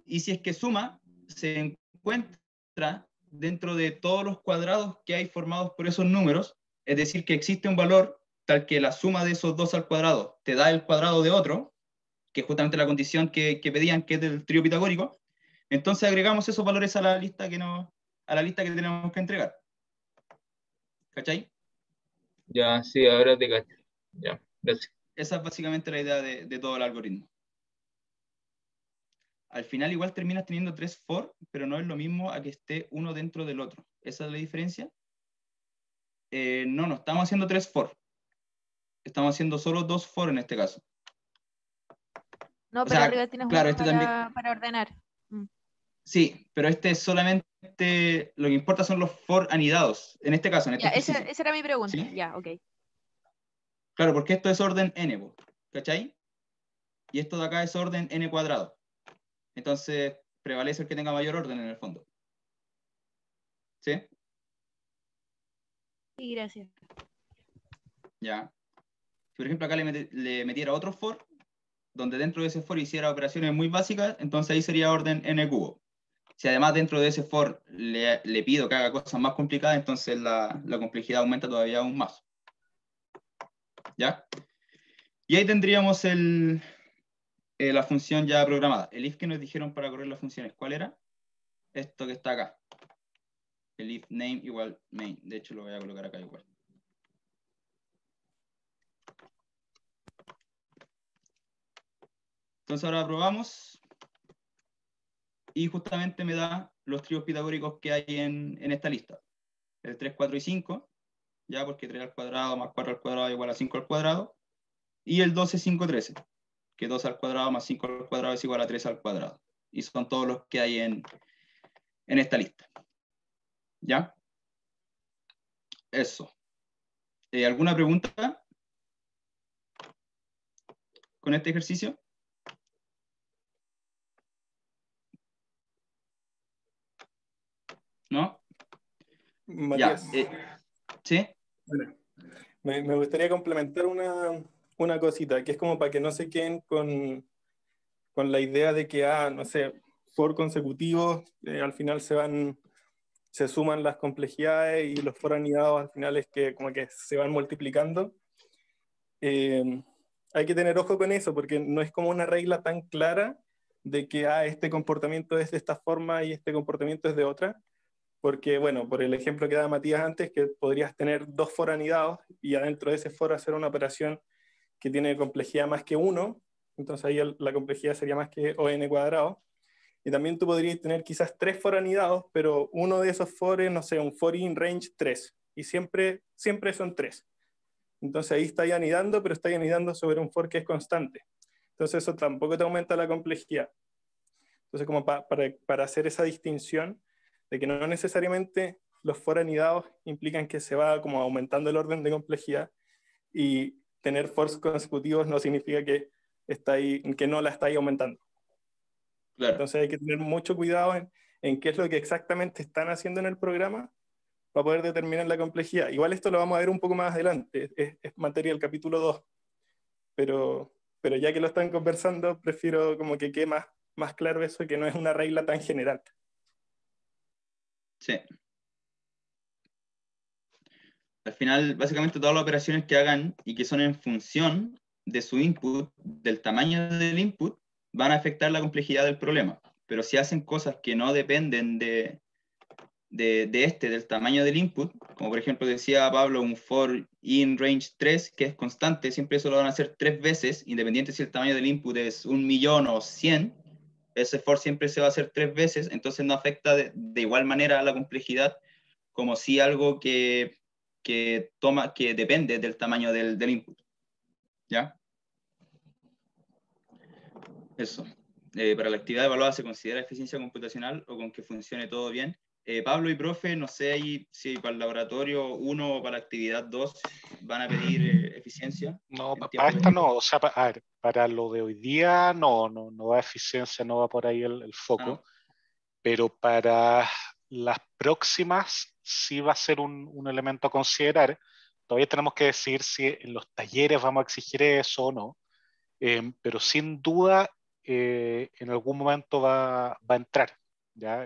Y si es que suma, se encuentra dentro de todos los cuadrados que hay formados por esos números, es decir, que existe un valor tal que la suma de esos dos al cuadrado te da el cuadrado de otro, que es justamente la condición que pedían, que es del trío pitagórico. Entonces agregamos esos valores a la lista que tenemos que entregar. ¿Cachai? Ya, sí, ahora te cacho. Ya, gracias. Esa es básicamente la idea de todo el algoritmo. Al final igual terminas teniendo 3 for, pero no es lo mismo a que esté uno dentro del otro. ¿Esa es la diferencia? No estamos haciendo 3 for. Estamos haciendo solo 2 for en este caso. No, O pero sea, arriba tienes claro, uno para ordenar. Sí, pero este es solamente, lo que importa son los for anidados, en este caso, en este Ya, ejercicio. esa era mi pregunta. ¿Sí? Ya, ok. Claro, porque esto es orden n, ¿cachai? Y esto de acá es orden n cuadrado. Entonces, prevalece el que tenga mayor orden en el fondo. ¿Sí? Sí, gracias. Ya. Si por ejemplo acá le metiera otro for, donde dentro de ese for hiciera operaciones muy básicas, entonces ahí sería orden n cubo. Si además dentro de ese for le pido que haga cosas más complicadas, entonces la complejidad aumenta todavía aún más. ¿Ya? Y ahí tendríamos la función ya programada. El if que nos dijeron para correr las funciones, ¿cuál era? Esto que está acá. El if name igual main. De hecho, lo voy a colocar acá igual. Entonces ahora probamos. Y justamente me da los tríos pitagóricos que hay en esta lista. El 3, 4 y 5. Ya, porque 3 al cuadrado más 4 al cuadrado igual a 5 al cuadrado. Y el 12, 5, 13. Que 2 al cuadrado más 5 al cuadrado es igual a 3 al cuadrado. Y son todos los que hay en esta lista. ¿Ya? Eso. ¿Alguna pregunta con este ejercicio? ¿No? Matías. Ya, ¿sí? Bueno, me gustaría complementar una cosita, que es como para que no se queden con la idea de que, no sé, for consecutivos, al final se suman las complejidades y los for anidados al final es que como que se van multiplicando. Hay que tener ojo con eso, porque no es como una regla tan clara de que este comportamiento es de esta forma y este comportamiento es de otra, porque, bueno, por el ejemplo que daba Matías antes, que podrías tener dos for anidados y adentro de ese for hacer una operación que tiene complejidad más que 1, entonces ahí la complejidad sería más que O(n²). Y también tú podrías tener quizás 3 for anidados, pero uno de esos for es, no sé, un for in range 3, y siempre son 3. Entonces ahí está anidando, pero está anidando sobre un for que es constante. Entonces eso tampoco te aumenta la complejidad. Entonces como para hacer esa distinción de que no necesariamente los for anidados implican que se va como aumentando el orden de complejidad, y tener fors consecutivos no significa que no la estáis aumentando. Claro. Entonces hay que tener mucho cuidado en qué es lo que exactamente están haciendo en el programa para poder determinar la complejidad. Igual esto lo vamos a ver un poco más adelante, es materia del capítulo 2, pero ya que lo están conversando, prefiero como que quede más claro eso, que no es una regla tan general. Sí. Al final, básicamente todas las operaciones que hagan y que son en función de su input, del tamaño del input, van a afectar la complejidad del problema. Pero si hacen cosas que no dependen del tamaño del input, como por ejemplo decía Pablo, un for in range 3, que es constante, siempre eso lo van a hacer 3 veces, independiente si el tamaño del input es 1.000.000 o 100, ese for siempre se va a hacer 3 veces, entonces no afecta de igual manera a la complejidad, como si algo que depende del tamaño del input. ¿Ya? Eso. Para la actividad evaluada se considera eficiencia computacional o con que funcione todo bien. Pablo y profe, no sé ahí si para el laboratorio 1 o para la actividad 2 van a pedir eficiencia. No, para esta no, o sea, a ver, para lo de hoy día no va eficiencia, no va por ahí el foco, pero para las próximas sí va a ser un elemento a considerar. Todavía tenemos que decidir si en los talleres vamos a exigir eso o no, pero sin duda en algún momento va a entrar, ¿ya?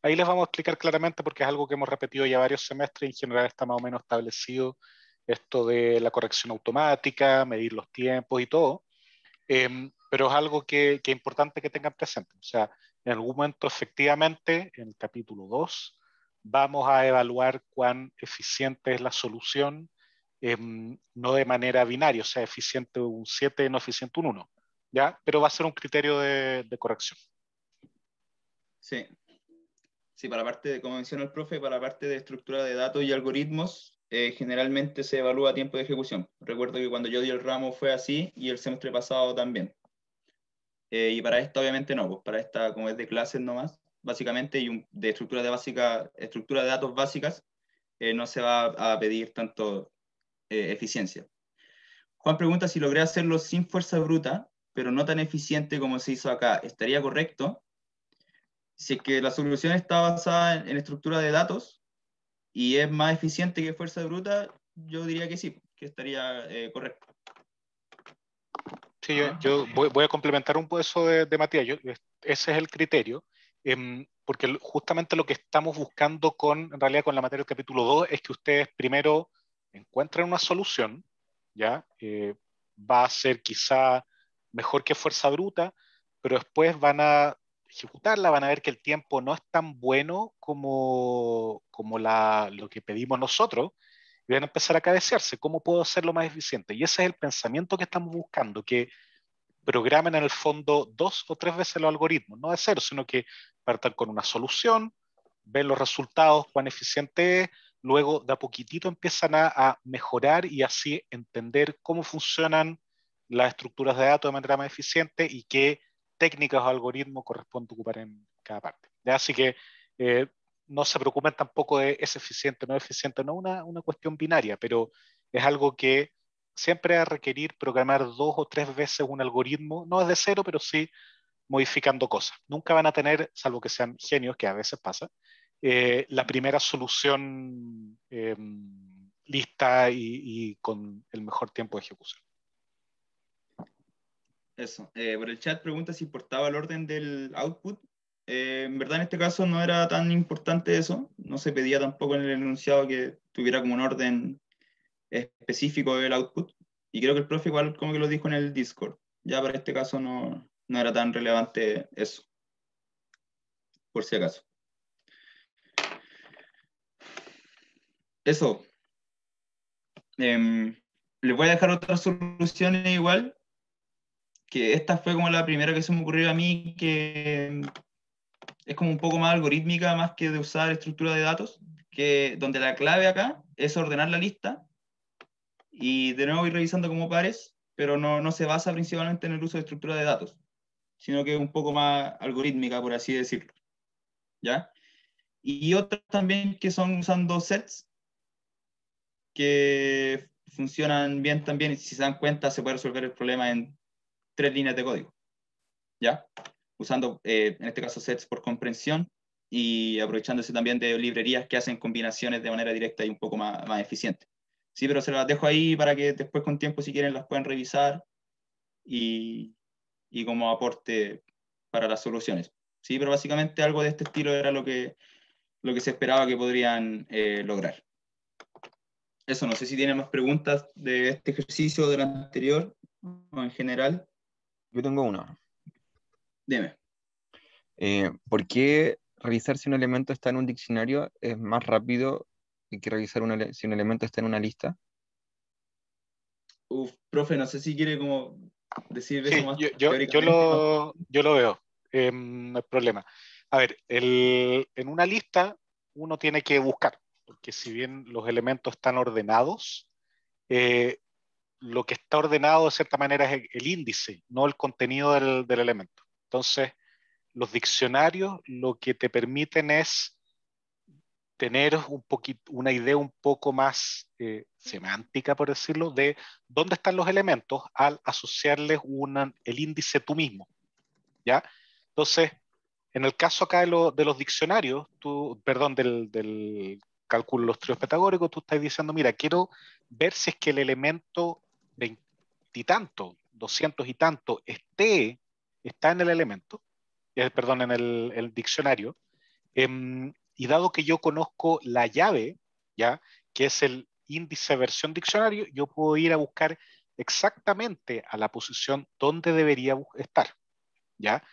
Ahí les vamos a explicar claramente, porque es algo que hemos repetido ya varios semestres y en general está más o menos establecido esto de la corrección automática, medir los tiempos y todo, pero es algo que es importante que tengan presente. O sea, en algún momento efectivamente, en el capítulo 2, vamos a evaluar cuán eficiente es la solución, no de manera binaria, o sea, eficiente un 7, no eficiente un 1, ¿ya? Pero va a ser un criterio de corrección. Sí. Sí, para la parte, como menciona el profe, para la parte de estructura de datos y algoritmos, generalmente se evalúa tiempo de ejecución. Recuerdo que cuando yo di el ramo fue así y el semestre pasado también. Y para esta obviamente no, pues para esta como es de clases nomás, básicamente, y de estructura de datos básicas, no se va a pedir tanto eficiencia. Juan pregunta si logré hacerlo sin fuerza bruta, pero no tan eficiente como se hizo acá. ¿Estaría correcto? Si es que la solución está basada en estructura de datos y es más eficiente que fuerza bruta, yo diría que sí, que estaría correcto. Sí, yo voy a complementar un poco eso de Matías. Ese es el criterio, porque justamente lo que estamos buscando en realidad con la materia del capítulo 2 es que ustedes primero encuentren una solución, ¿ya? Va a ser quizá mejor que fuerza bruta, pero después van a ejecutarla, van a ver que el tiempo no es tan bueno como lo que pedimos nosotros, y van a empezar a cabecearse. ¿Cómo puedo hacerlo más eficiente? Y ese es el pensamiento que estamos buscando, que programen en el fondo 2 o 3 veces los algoritmos, no de cero, sino que partan con una solución, ven los resultados, cuán eficiente es, luego de a poquitito empiezan a mejorar y así entender cómo funcionan las estructuras de datos de manera más eficiente y qué técnicas o algoritmos corresponde ocupar en cada parte. ¿Ya? Así que no se preocupen tampoco de es eficiente o no es eficiente, no es una cuestión binaria, pero es algo que siempre va a requerir programar 2 o 3 veces un algoritmo, no es de cero, pero sí modificando cosas. Nunca van a tener, salvo que sean genios, que a veces pasa, la primera solución lista y con el mejor tiempo de ejecución. Eso. Por el chat pregunta si importaba el orden del output. En verdad en este caso no era tan importante eso, no se pedía tampoco en el enunciado que tuviera como un orden específico del output, y creo que el profe igual como que lo dijo en el Discord. Ya para este caso no era tan relevante eso, por si acaso. Eso. Les voy a dejar otras soluciones igual, que esta fue como la primera que se me ocurrió a mí, que es como un poco más algorítmica, más que de usar estructura de datos, donde la clave acá es ordenar la lista y de nuevo ir revisando como pares, pero no se basa principalmente en el uso de estructura de datos, sino que es un poco más algorítmica, por así decirlo. ¿Ya? Y otras también que son usando sets, que funcionan bien también, y si se dan cuenta se puede resolver el problema en 3 líneas de código. ¿Ya? Usando, en este caso, sets por comprensión y aprovechándose también de librerías que hacen combinaciones de manera directa y un poco más eficiente. Sí, pero se las dejo ahí para que después con tiempo, si quieren, las puedan revisar y como aporte para las soluciones. Sí, pero básicamente algo de este estilo era lo que se esperaba que podrían lograr. Eso, no sé si tienen más preguntas de este ejercicio o del anterior, o en general. Yo tengo una. Dime. ¿Por qué revisar si un elemento está en un diccionario es más rápido que revisar si un elemento está en una lista? Profe, no sé si quiere como decir eso Sí, más yo teóricamente. lo veo, no hay problema. A ver, en una lista uno tiene que buscar, porque si bien los elementos están ordenados, lo que está ordenado de cierta manera es el índice, no el contenido del elemento. Entonces, los diccionarios lo que te permiten es tener una idea un poco más semántica, por decirlo, de dónde están los elementos al asociarles el índice tú mismo, ¿ya? Entonces, en el caso acá de los diccionarios, del cálculo de los tríos pitagóricos, tú estás diciendo, mira, quiero ver si es que el elemento 20 y tanto, 200 y tanto, está en el elemento, perdón, en el diccionario. Y dado que yo conozco la llave, ¿ya? Que es el índice versión diccionario, yo puedo ir a buscar exactamente a la posición donde debería estar, ¿ya?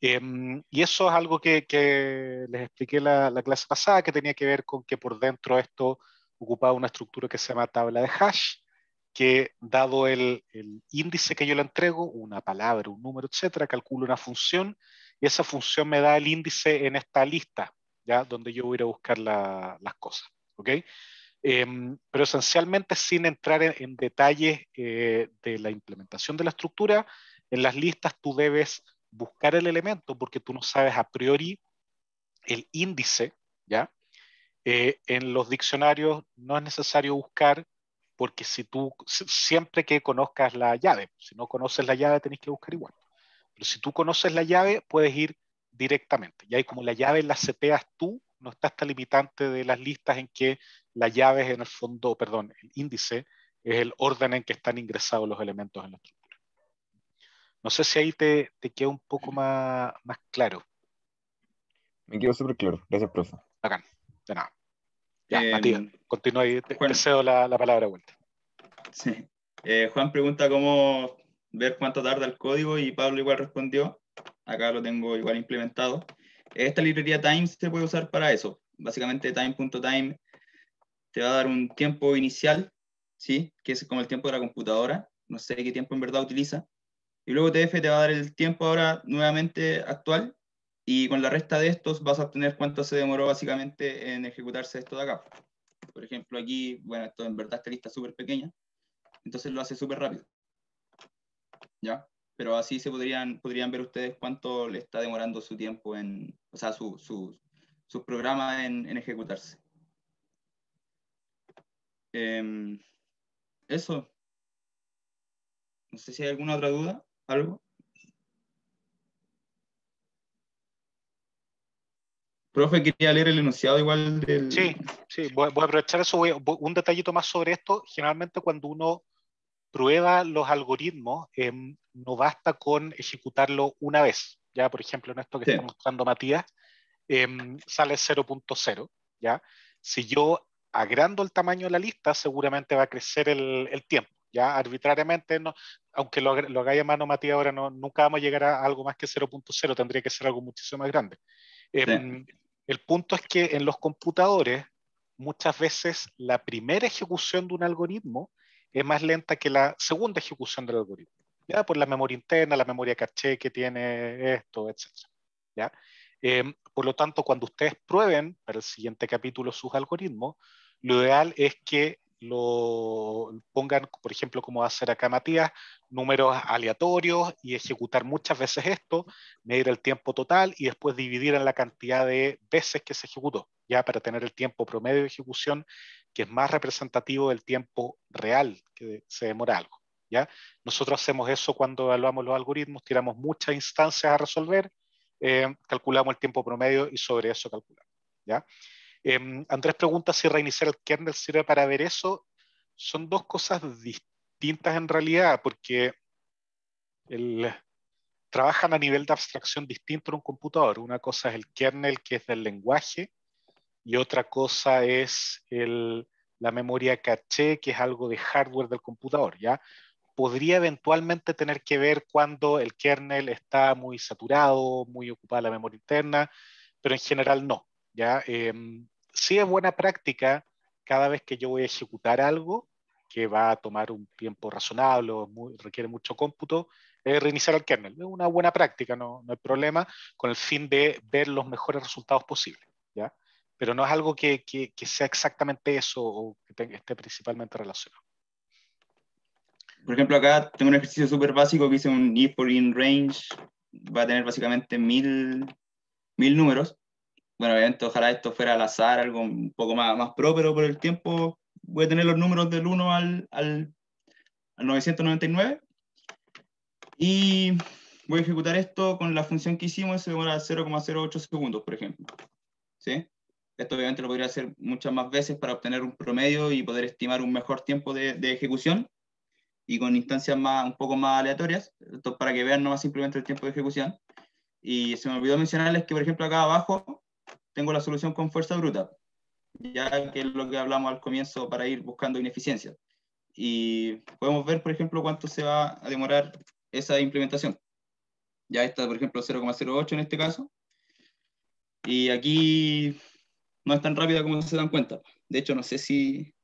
Y eso es algo que les expliqué la clase pasada, que tenía que ver con que por dentro esto ocupaba una estructura que se llama tabla de hash, que dado el índice que yo le entrego, una palabra, un número, etcétera, calculo una función y esa función me da el índice en esta lista, ¿ya? Donde yo voy a ir a buscar las cosas, ¿ok? Pero esencialmente sin entrar en detalles de la implementación de la estructura, en las listas tú debes buscar el elemento porque tú no sabes a priori el índice, ¿ya? En los diccionarios no es necesario buscar porque siempre que conozcas la llave, si no conoces la llave tenés que buscar igual. Pero si tú conoces la llave, puedes ir directamente. Y ahí como la llave la seteas tú, no está esta limitante de las listas en que la llave es en el fondo, perdón, el índice es el orden en que están ingresados los elementos en la estructura. No sé si ahí te queda un poco más claro. Me quedó súper claro. Gracias, profe. Bacán. De nada. Ya, Matías, continúa ahí. Te cedo la palabra de vuelta. Sí. Juan pregunta cómo ver cuánto tarda el código y Pablo igual respondió. Acá lo tengo igual implementado. Esta librería time se puede usar para eso. Básicamente time.time te va a dar un tiempo inicial, ¿sí? Que es como el tiempo de la computadora. No sé qué tiempo en verdad utiliza. Y luego TF te va a dar el tiempo ahora nuevamente actual. Y con la resta de estos vas a obtener cuánto se demoró básicamente en ejecutarse esto de acá. Por ejemplo, aquí, bueno, esto en verdad esta lista es súper pequeña, entonces lo hace súper rápido. ¿Ya? Pero así se podrían ver ustedes cuánto le está demorando su tiempo o sea, su sus programas en ejecutarse. Eso. No sé si hay alguna otra duda, algo. Profe, quería leer el enunciado igual del... Sí, voy a aprovechar eso. Un detallito más sobre esto. Generalmente cuando uno prueba los algoritmos, no basta con ejecutarlo una vez. Ya, por ejemplo, en esto que está mostrando Matías, sale 0.0. ¿Ya? Si yo agrando el tamaño de la lista, seguramente va a crecer el tiempo. Ya, arbitrariamente, no, aunque lo haga a mano Matías ahora, nunca vamos a llegar a algo más que 0.0, tendría que ser algo muchísimo más grande. El punto es que en los computadores, muchas veces la primera ejecución de un algoritmo es más lenta que la segunda ejecución del algoritmo, ¿ya? Por la memoria interna, la memoria caché que tiene esto, etc. ¿Ya? Por lo tanto, cuando ustedes prueben para el siguiente capítulo sus algoritmos, lo ideal es que lo pongan, por ejemplo, como va a hacer acá Matías, números aleatorios y ejecutar muchas veces esto, medir el tiempo total y después dividir en la cantidad de veces que se ejecutó, ya para tener el tiempo promedio de ejecución que es más representativo del tiempo real que se demora algo. ¿Ya? Nosotros hacemos eso cuando evaluamos los algoritmos, tiramos muchas instancias a resolver, calculamos el tiempo promedio y sobre eso calculamos. ¿Ya? Andrés pregunta si reiniciar el kernel sirve para ver eso. Son dos cosas distintas en realidad, porque trabajan a nivel de abstracción distinto en un computador. Una cosa es el kernel, que es del lenguaje, y otra cosa es la memoria caché, que es algo de hardware del computador. ¿Ya? Podría eventualmente tener que ver cuando el kernel está muy saturado, muy ocupada la memoria interna, pero en general no. ¿Ya? Sí es buena práctica cada vez que yo voy a ejecutar algo que va a tomar un tiempo razonable o requiere mucho cómputo, reiniciar el kernel. Es una buena práctica, no hay problema, con el fin de ver los mejores resultados posibles. ¿Ya? Pero no es algo que sea exactamente eso o que esté principalmente relacionado. Por ejemplo, acá tengo un ejercicio súper básico que hice un if for in range, va a tener básicamente 1000 números. Bueno, obviamente ojalá esto fuera al azar, algo un poco más pro, pero por el tiempo voy a tener los números del 1 al 999 y voy a ejecutar esto con la función que hicimos, se demora 0,08 segundos, por ejemplo. ¿Sí? Esto obviamente lo podría hacer muchas más veces para obtener un promedio y poder estimar un mejor tiempo de ejecución y con instancias un poco más aleatorias, esto para que vean no simplemente el tiempo de ejecución. Y se me olvidó mencionarles que, por ejemplo, acá abajo tengo la solución con fuerza bruta, ya que es lo que hablamos al comienzo para ir buscando ineficiencia. Y podemos ver, por ejemplo, cuánto se va a demorar esa implementación. Ya está, por ejemplo, 0,08 en este caso. Y aquí no es tan rápida como se dan cuenta. De hecho, no sé si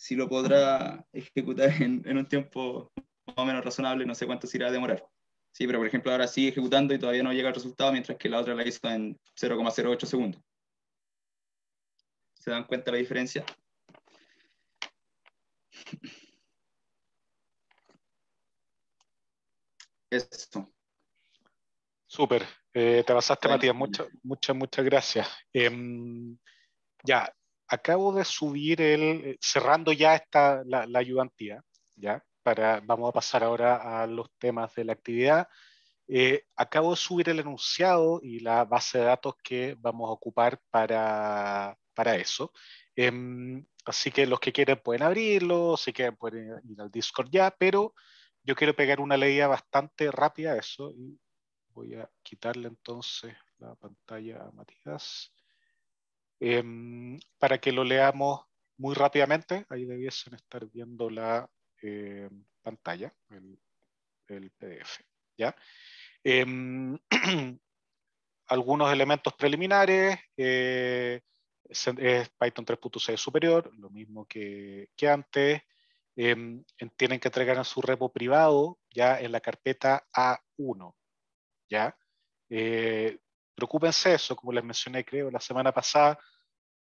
lo podrá ejecutar en un tiempo más o menos razonable, no sé cuánto se irá a demorar. Sí, pero por ejemplo ahora sigue ejecutando y todavía no llega el resultado, mientras que la otra la hizo en 0,08 segundos. ¿Se dan cuenta la diferencia? Eso. Súper. Te pasaste, Bueno. Matías. Muchas gracias. Ya, acabo de subir cerrando ya la ayudantía, ¿ya? Vamos a pasar ahora a los temas de la actividad. Acabo de subir el enunciado y la base de datos que vamos a ocupar para eso. Así que los que quieren pueden abrirlo, si quieren pueden ir al Discord ya, pero yo quiero pegar una leída bastante rápida a eso y voy a quitarle entonces la pantalla a Matías para que lo leamos muy rápidamente. Ahí debiesen estar viendo la pantalla, el PDF. ¿Ya? Algunos elementos preliminares, es Python 3.6 superior, lo mismo que antes. Tienen que entregar en su repo privado ya en la carpeta A1. ¿Ya? Preocúpense eso, como les mencioné creo la semana pasada.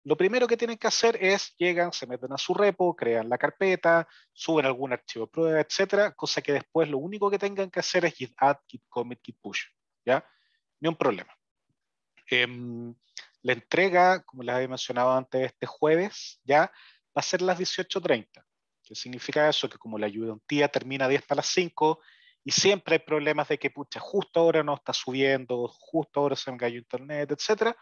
Lo primero que tienen que hacer es llegan, se meten a su repo, crean la carpeta, suben algún archivo de prueba, etcétera, cosa que después lo único que tengan que hacer es git add, git commit, git push, ¿ya? Ni un problema. La entrega, como les había mencionado antes, este jueves, ya va a ser las 18:30. ¿Qué significa eso? Que como la ayudantía termina a 10 para las 5 y siempre hay problemas de que, pucha, justo ahora no está subiendo, justo ahora se me cayó internet, etcétera,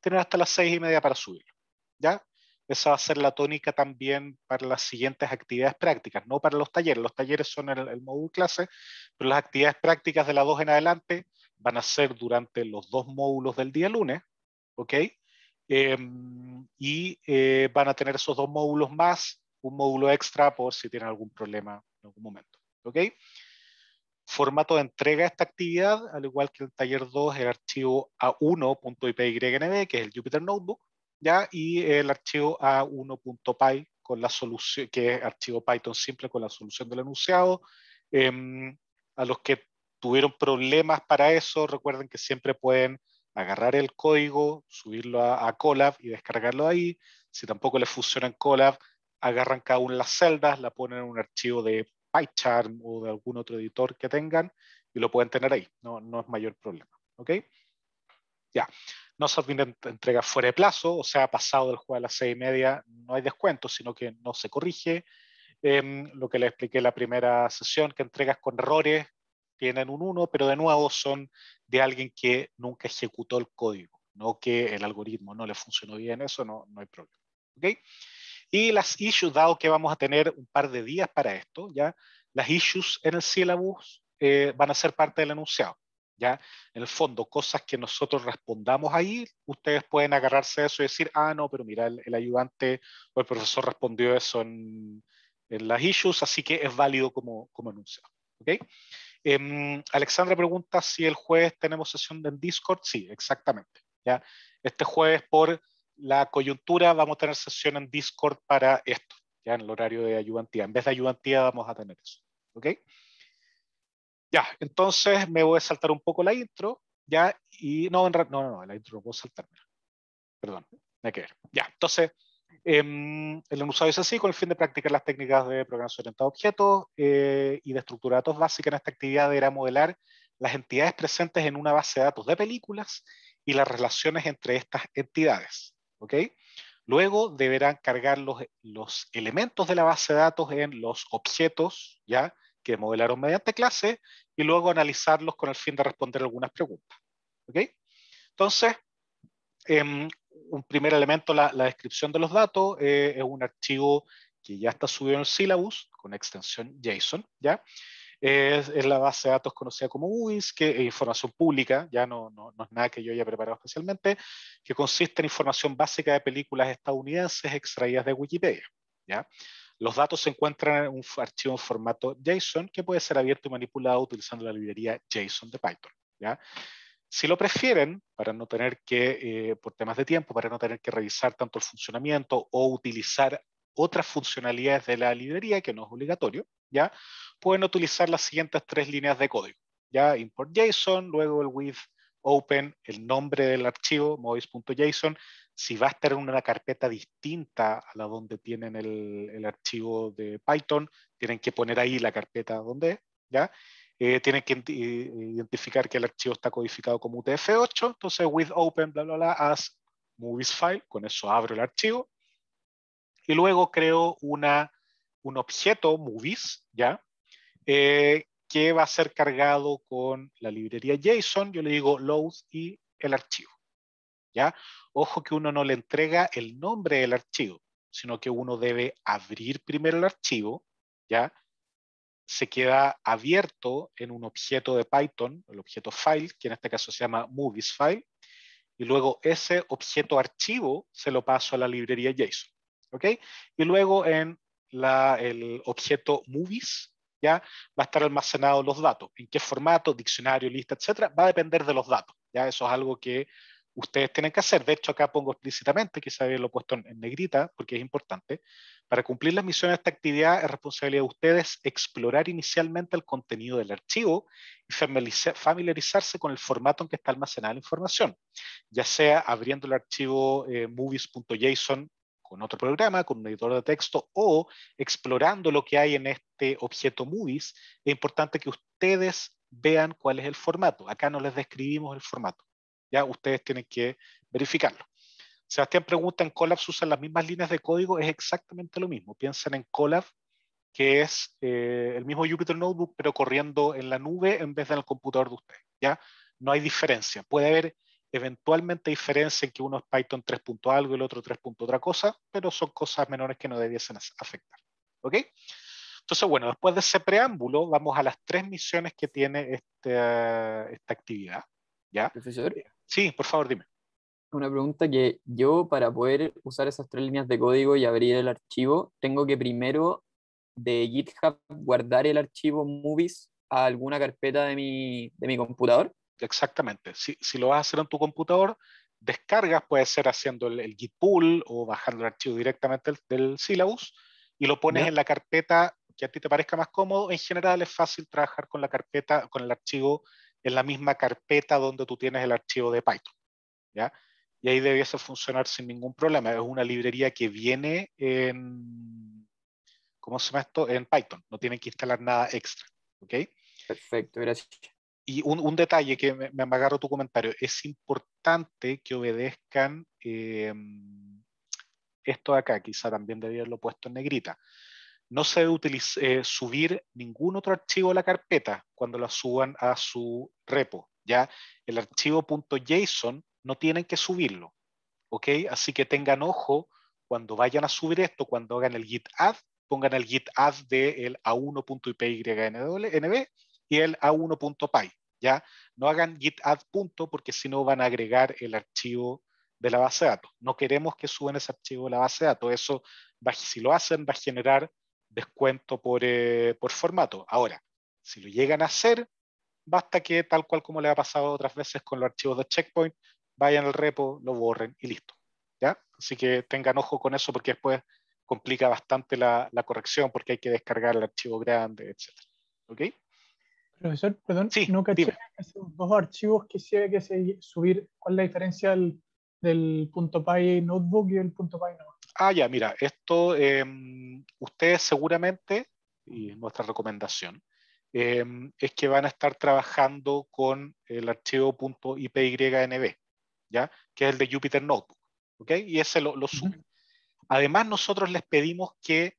tienen hasta las 6:30 para subirlo, ¿ya? Esa va a ser la tónica también para las siguientes actividades prácticas, no para los talleres. Los talleres son el módulo clase, pero las actividades prácticas de la 2 en adelante van a ser durante los 2 módulos del día lunes, ¿ok? Van a tener esos 2 módulos más un módulo extra por si tienen algún problema en algún momento, ¿ok? Formato de entrega de esta actividad, al igual que el taller 2, el archivo A1.pyNB, que es el Jupyter Notebook, ¿ya? Y el archivo A1.py con la solución, que es archivo Python simple con la solución del enunciado. A los que tuvieron problemas para eso, recuerden que siempre pueden agarrar el código, subirlo a Colab y descargarlo ahí. Si tampoco les funciona en Colab, agarran cada una de las celdas, la ponen en un archivo de PyCharm o de algún otro editor que tengan y lo pueden tener ahí. No es mayor problema. ¿Ok? Ya. No se olviden entrega fuera de plazo, o sea, pasado del juego a las 6:30 no hay descuento, sino que no se corrige. Lo que les expliqué en la primera sesión, que entregas con errores tienen un 1, pero de nuevo son de alguien que nunca ejecutó el código, no que el algoritmo no le funcionó bien, eso no hay problema. ¿Ok? Y las issues, dado que vamos a tener un par de días para esto, ¿ya? Las issues en el syllabus van a ser parte del enunciado, ¿ya? En el fondo, cosas que nosotros respondamos ahí, ustedes pueden agarrarse a eso y decir, ah, no, pero mira, el ayudante o el profesor respondió eso en las issues, así que es válido como enunciado, ¿ok? Alexandra pregunta si el jueves tenemos sesión en Discord. Sí, exactamente, ¿ya? Este jueves por la coyuntura vamos a tener sesión en Discord para esto, ya en el horario de ayudantía. En vez de ayudantía vamos a tener eso, ¿ok? Ya, entonces me voy a saltar un poco la intro, ya, y no, la intro no puedo saltarme. Perdón, no hay que ver. Ya, entonces, el enunciado es así, con el fin de practicar las técnicas de programación orientada a objetos y de estructura de datos básica. En esta actividad deberá modelar las entidades presentes en una base de datos de películas y las relaciones entre estas entidades. ¿Ok? Luego deberán cargar los elementos de la base de datos en los objetos, ¿ya? Que modelaron mediante clase, y luego analizarlos con el fin de responder algunas preguntas. ¿Ok? Entonces, un primer elemento, la descripción de los datos, es un archivo que ya está subido en el syllabus con extensión JSON, ¿ya? Es la base de datos conocida como UIS, que es información pública, ya no es nada que yo haya preparado especialmente, que consiste en información básica de películas estadounidenses extraídas de Wikipedia, ¿ya? Los datos se encuentran en un archivo en formato JSON que puede ser abierto y manipulado utilizando la librería JSON de Python, ¿ya? Si lo prefieren, para no tener que, por temas de tiempo, para no tener que revisar tanto el funcionamiento o utilizar otras funcionalidades de la librería, que no es obligatorio, ¿ya? Pueden utilizar las siguientes 3 líneas de código, ¿ya? Import JSON, luego el with open, el nombre del archivo, movies.json. Si va a estar en una carpeta distinta a la donde tienen el archivo de Python, tienen que poner ahí la carpeta donde, ¿ya? Tienen que identificar que el archivo está codificado como UTF-8, entonces with open, bla, bla, bla, as movies file, con eso abro el archivo, y luego creo un objeto movies, ¿ya? Que va a ser cargado con la librería JSON, yo le digo load y el archivo, ¿ya? Ojo que uno no le entrega el nombre del archivo, sino que uno debe abrir primero el archivo, ¿ya? Se queda abierto en un objeto de Python, el objeto file, que en este caso se llama movies file, y luego ese objeto archivo se lo paso a la librería JSON, ¿ok? Y luego en el objeto movies, ya va a estar almacenado los datos. ¿En qué formato? Diccionario, lista, etcétera. Va a depender de los datos, ya eso es algo que ustedes tienen que hacer. De hecho, acá pongo explícitamente, quizá lo he puesto en negrita porque es importante. Para cumplir las misiones de esta actividad es responsabilidad de ustedes explorar inicialmente el contenido del archivo y familiarizarse con el formato en que está almacenada la información, ya sea abriendo el archivo movies.json con otro programa, con un editor de texto, o explorando lo que hay en este objeto movies. Es importante que ustedes vean cuál es el formato. Acá no les describimos el formato. Ya ustedes tienen que verificarlo. Sebastián pregunta, ¿en Colab se usan las mismas líneas de código? Es exactamente lo mismo. Piensen en Colab, que es el mismo Jupyter Notebook, pero corriendo en la nube en vez de en el computador de ustedes, ¿ya? No hay diferencia. Puede haber eventualmente diferencia en que uno es Python 3. Algo y el otro 3. Otra cosa, pero son cosas menores que no debiesen afectar. ¿Ok? Entonces, bueno, después de ese preámbulo, vamos a las 3 misiones que tiene esta actividad, ¿ya? Profesor, Sí, por favor, dime. una pregunta que yo para poder usar esas 3 líneas de código y abrir el archivo, tengo que primero de GitHub guardar el archivo movies a alguna carpeta de mi computador. Exactamente. Si lo vas a hacer en tu computador, descargas, puede ser haciendo el git pull o bajando el archivo directamente del syllabus y lo pones ¿Ya? en la carpeta que a ti te parezca más cómodo. En general es fácil trabajar con la carpeta, con el archivo en la misma carpeta donde tú tienes el archivo de Python, ¿ya? Y ahí debiese funcionar sin ningún problema. Es una librería que viene en, ¿cómo se llama esto? En Python. No tienen que instalar nada extra, ¿ok? Perfecto, gracias. Y un detalle que me agarro tu comentario, es importante que obedezcan esto de acá, quizá también debía haberlo puesto en negrita. No se debe subir ningún otro archivo a la carpeta cuando lo suban a su repo, ¿ya? El archivo .json no tienen que subirlo, ¿ok? Así que tengan ojo cuando vayan a subir esto, cuando hagan el git add, pongan el git add del a1.pynb y el a1.py, ¿ya? No hagan git add punto porque si no van a agregar el archivo de la base de datos. No queremos que suban ese archivo de la base de datos. Eso, si lo hacen, va a generar descuento por formato. Ahora, si lo llegan a hacer, basta que, tal cual como le ha pasado otras veces con los archivos de Checkpoint, vayan al repo, lo borren y listo, ¿ya? Así que tengan ojo con eso porque después complica bastante la corrección porque hay que descargar el archivo grande, etc. ¿Ok? Profesor, perdón, Sí, no caché dime. esos 2 archivos que sí hay que subir. ¿Cuál es la diferencia del .py notebook y el .py no? Ah, ya, mira, esto ustedes seguramente, y nuestra recomendación, es que van a estar trabajando con el archivo .ipynb, ¿ya? Que es el de Jupyter Notebook, ¿ok? Y ese lo suben. Además, nosotros les pedimos que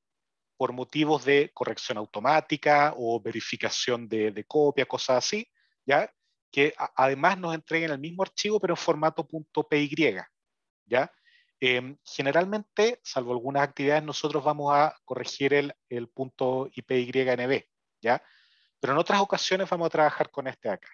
por motivos de corrección automática o verificación de copia, cosas así, ¿ya? Que además nos entreguen el mismo archivo pero en formato .py, ¿ya? Generalmente, salvo algunas actividades, nosotros vamos a corregir el .ipynb, ¿ya? Pero en otras ocasiones vamos a trabajar con este de acá.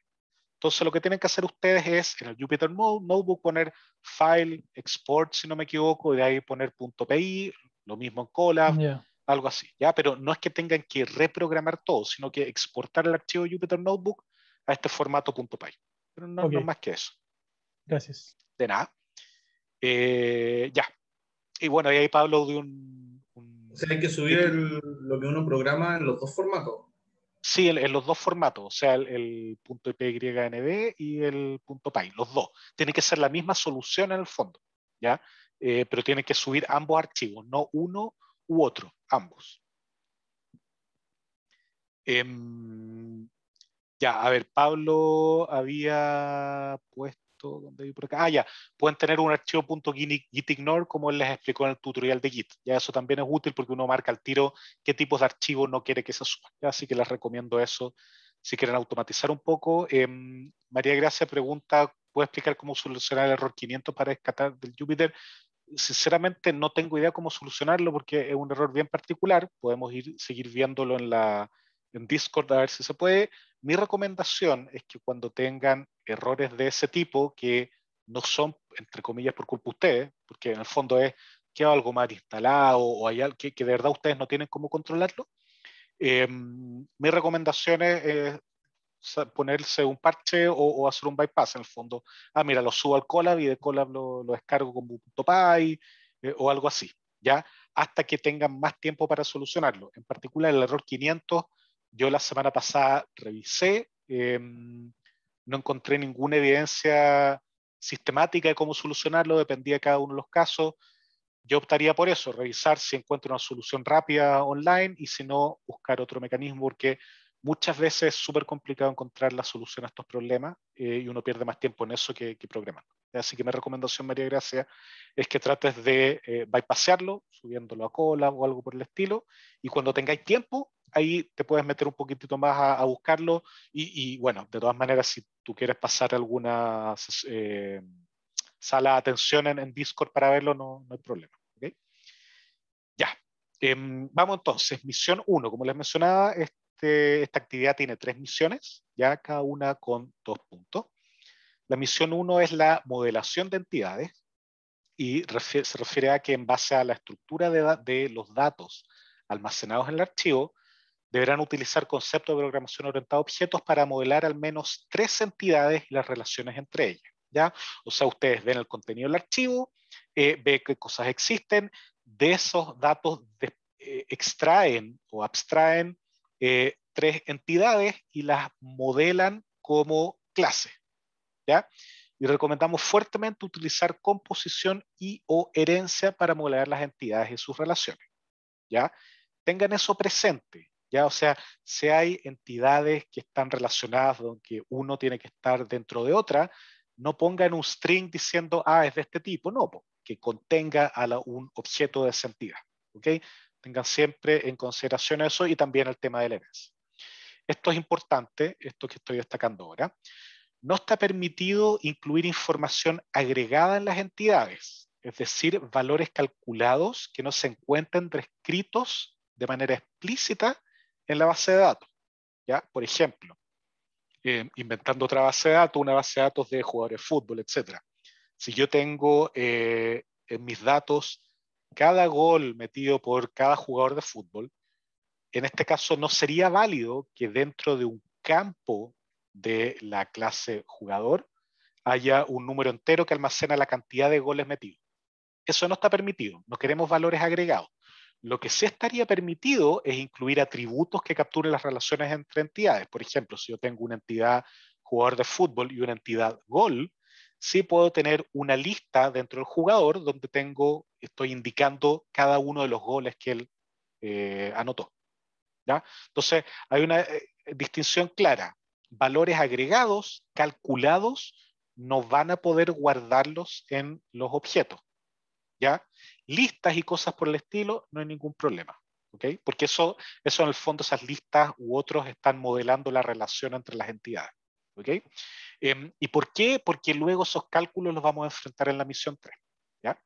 Entonces lo que tienen que hacer ustedes es en el Jupyter Notebook poner file, export, si no me equivoco, y de ahí poner .py, lo mismo en Colab, Ya. algo así, ¿ya? Pero no es que tengan que reprogramar todo, sino que exportar el archivo Jupyter Notebook a este formato .py. Pero no, Ok. no es más que eso. Gracias. De nada. Ya. Y bueno, y ahí Pablo dio O sea, hay que subir lo que uno programa en los 2 formatos. Sí, en los 2 formatos, o sea, el .pynb y el .py, los dos. Tiene que ser la misma solución en el fondo, ¿ya? Pero tienen que subir ambos archivos, no uno u otro, ambos. Ya, a ver, Pablo había puesto, ¿dónde vi por acá? Ah, ya, pueden tener un archivo .gitignore como él les explicó en el tutorial de Git. Ya eso también es útil porque uno marca al tiro qué tipos de archivos no quiere que se suban. Así que les recomiendo eso si quieren automatizar un poco. María Gracia pregunta, ¿puede explicar cómo solucionar el error 500 para rescatar del Jupyter? Sinceramente no tengo idea cómo solucionarlo porque es un error bien particular. Podemos seguir viéndolo en Discord a ver si se puede. Mi recomendación es que cuando tengan errores de ese tipo, que no son, entre comillas, por culpa de ustedes, porque en el fondo es que hay algo mal instalado o hay algo que de verdad ustedes no tienen cómo controlarlo, mi recomendación es ponerse un parche o hacer un bypass en el fondo. Ah, mira, lo subo al Colab y de Colab lo descargo como .py o algo así, ¿ya? Hasta que tengan más tiempo para solucionarlo. En particular, el error 500, yo la semana pasada revisé, no encontré ninguna evidencia sistemática de cómo solucionarlo, dependía de cada uno de los casos. Yo optaría por eso, revisar si encuentro una solución rápida online y si no, buscar otro mecanismo, porque muchas veces es súper complicado encontrar la solución a estos problemas y uno pierde más tiempo en eso que programando. Así que mi recomendación, María Gracia, es que trates de bypassearlo, subiéndolo a cola o algo por el estilo, y cuando tengáis tiempo, ahí te puedes meter un poquitito más a buscarlo, y bueno, de todas maneras, si tú quieres pasar alguna sala de atención en Discord para verlo, no hay problema. ¿Okay? Ya, vamos entonces, misión 1, como les mencionaba, esta actividad tiene 3 misiones, ya cada una con 2 puntos. La misión 1 es la modelación de entidades y se refiere a que en base a la estructura de los datos almacenados en el archivo, deberán utilizar conceptos de programación orientada a objetos para modelar al menos 3 entidades y las relaciones entre ellas. ¿Ya? O sea, ustedes ven el contenido del archivo, ven qué cosas existen, de esos datos extraen o abstraen 3 entidades y las modelan como clases. ¿Ya? Y recomendamos fuertemente utilizar composición y o herencia para modelar las entidades y sus relaciones. ¿Ya? Tengan eso presente. ¿Ya? O sea, si hay entidades que están relacionadas donde uno tiene que estar dentro de otra, no pongan un string diciendo, es de este tipo. No, que contenga a un objeto de esa entidad. ¿Okay? Tengan siempre en consideración eso y también el tema de la herencia. Esto es importante, esto que estoy destacando ahora. No está permitido incluir información agregada en las entidades, es decir, valores calculados que no se encuentren descritos de manera explícita en la base de datos. ¿Ya? Por ejemplo, inventando otra base de datos, una base de datos de jugadores de fútbol, etc. Si yo tengo en mis datos cada gol metido por cada jugador de fútbol, en este caso no sería válido que dentro de un campo de la clase jugador haya un número entero que almacena la cantidad de goles metidos. Eso no está permitido, no queremos valores agregados. Lo que sí estaría permitido es incluir atributos que capturen las relaciones entre entidades. Por ejemplo, si yo tengo una entidad jugador de fútbol y una entidad gol, sí puedo tener una lista dentro del jugador donde estoy indicando cada uno de los goles que él anotó. ¿Ya? Entonces, hay una distinción clara. Valores agregados, calculados, no van a poder guardarlos en los objetos. ¿Ya? Listas y cosas por el estilo, no hay ningún problema. ¿Okay? Porque eso en el fondo, esas listas u otros están modelando la relación entre las entidades. ¿Okay? ¿Y por qué? Porque luego esos cálculos los vamos a enfrentar en la misión 3. ¿Ya?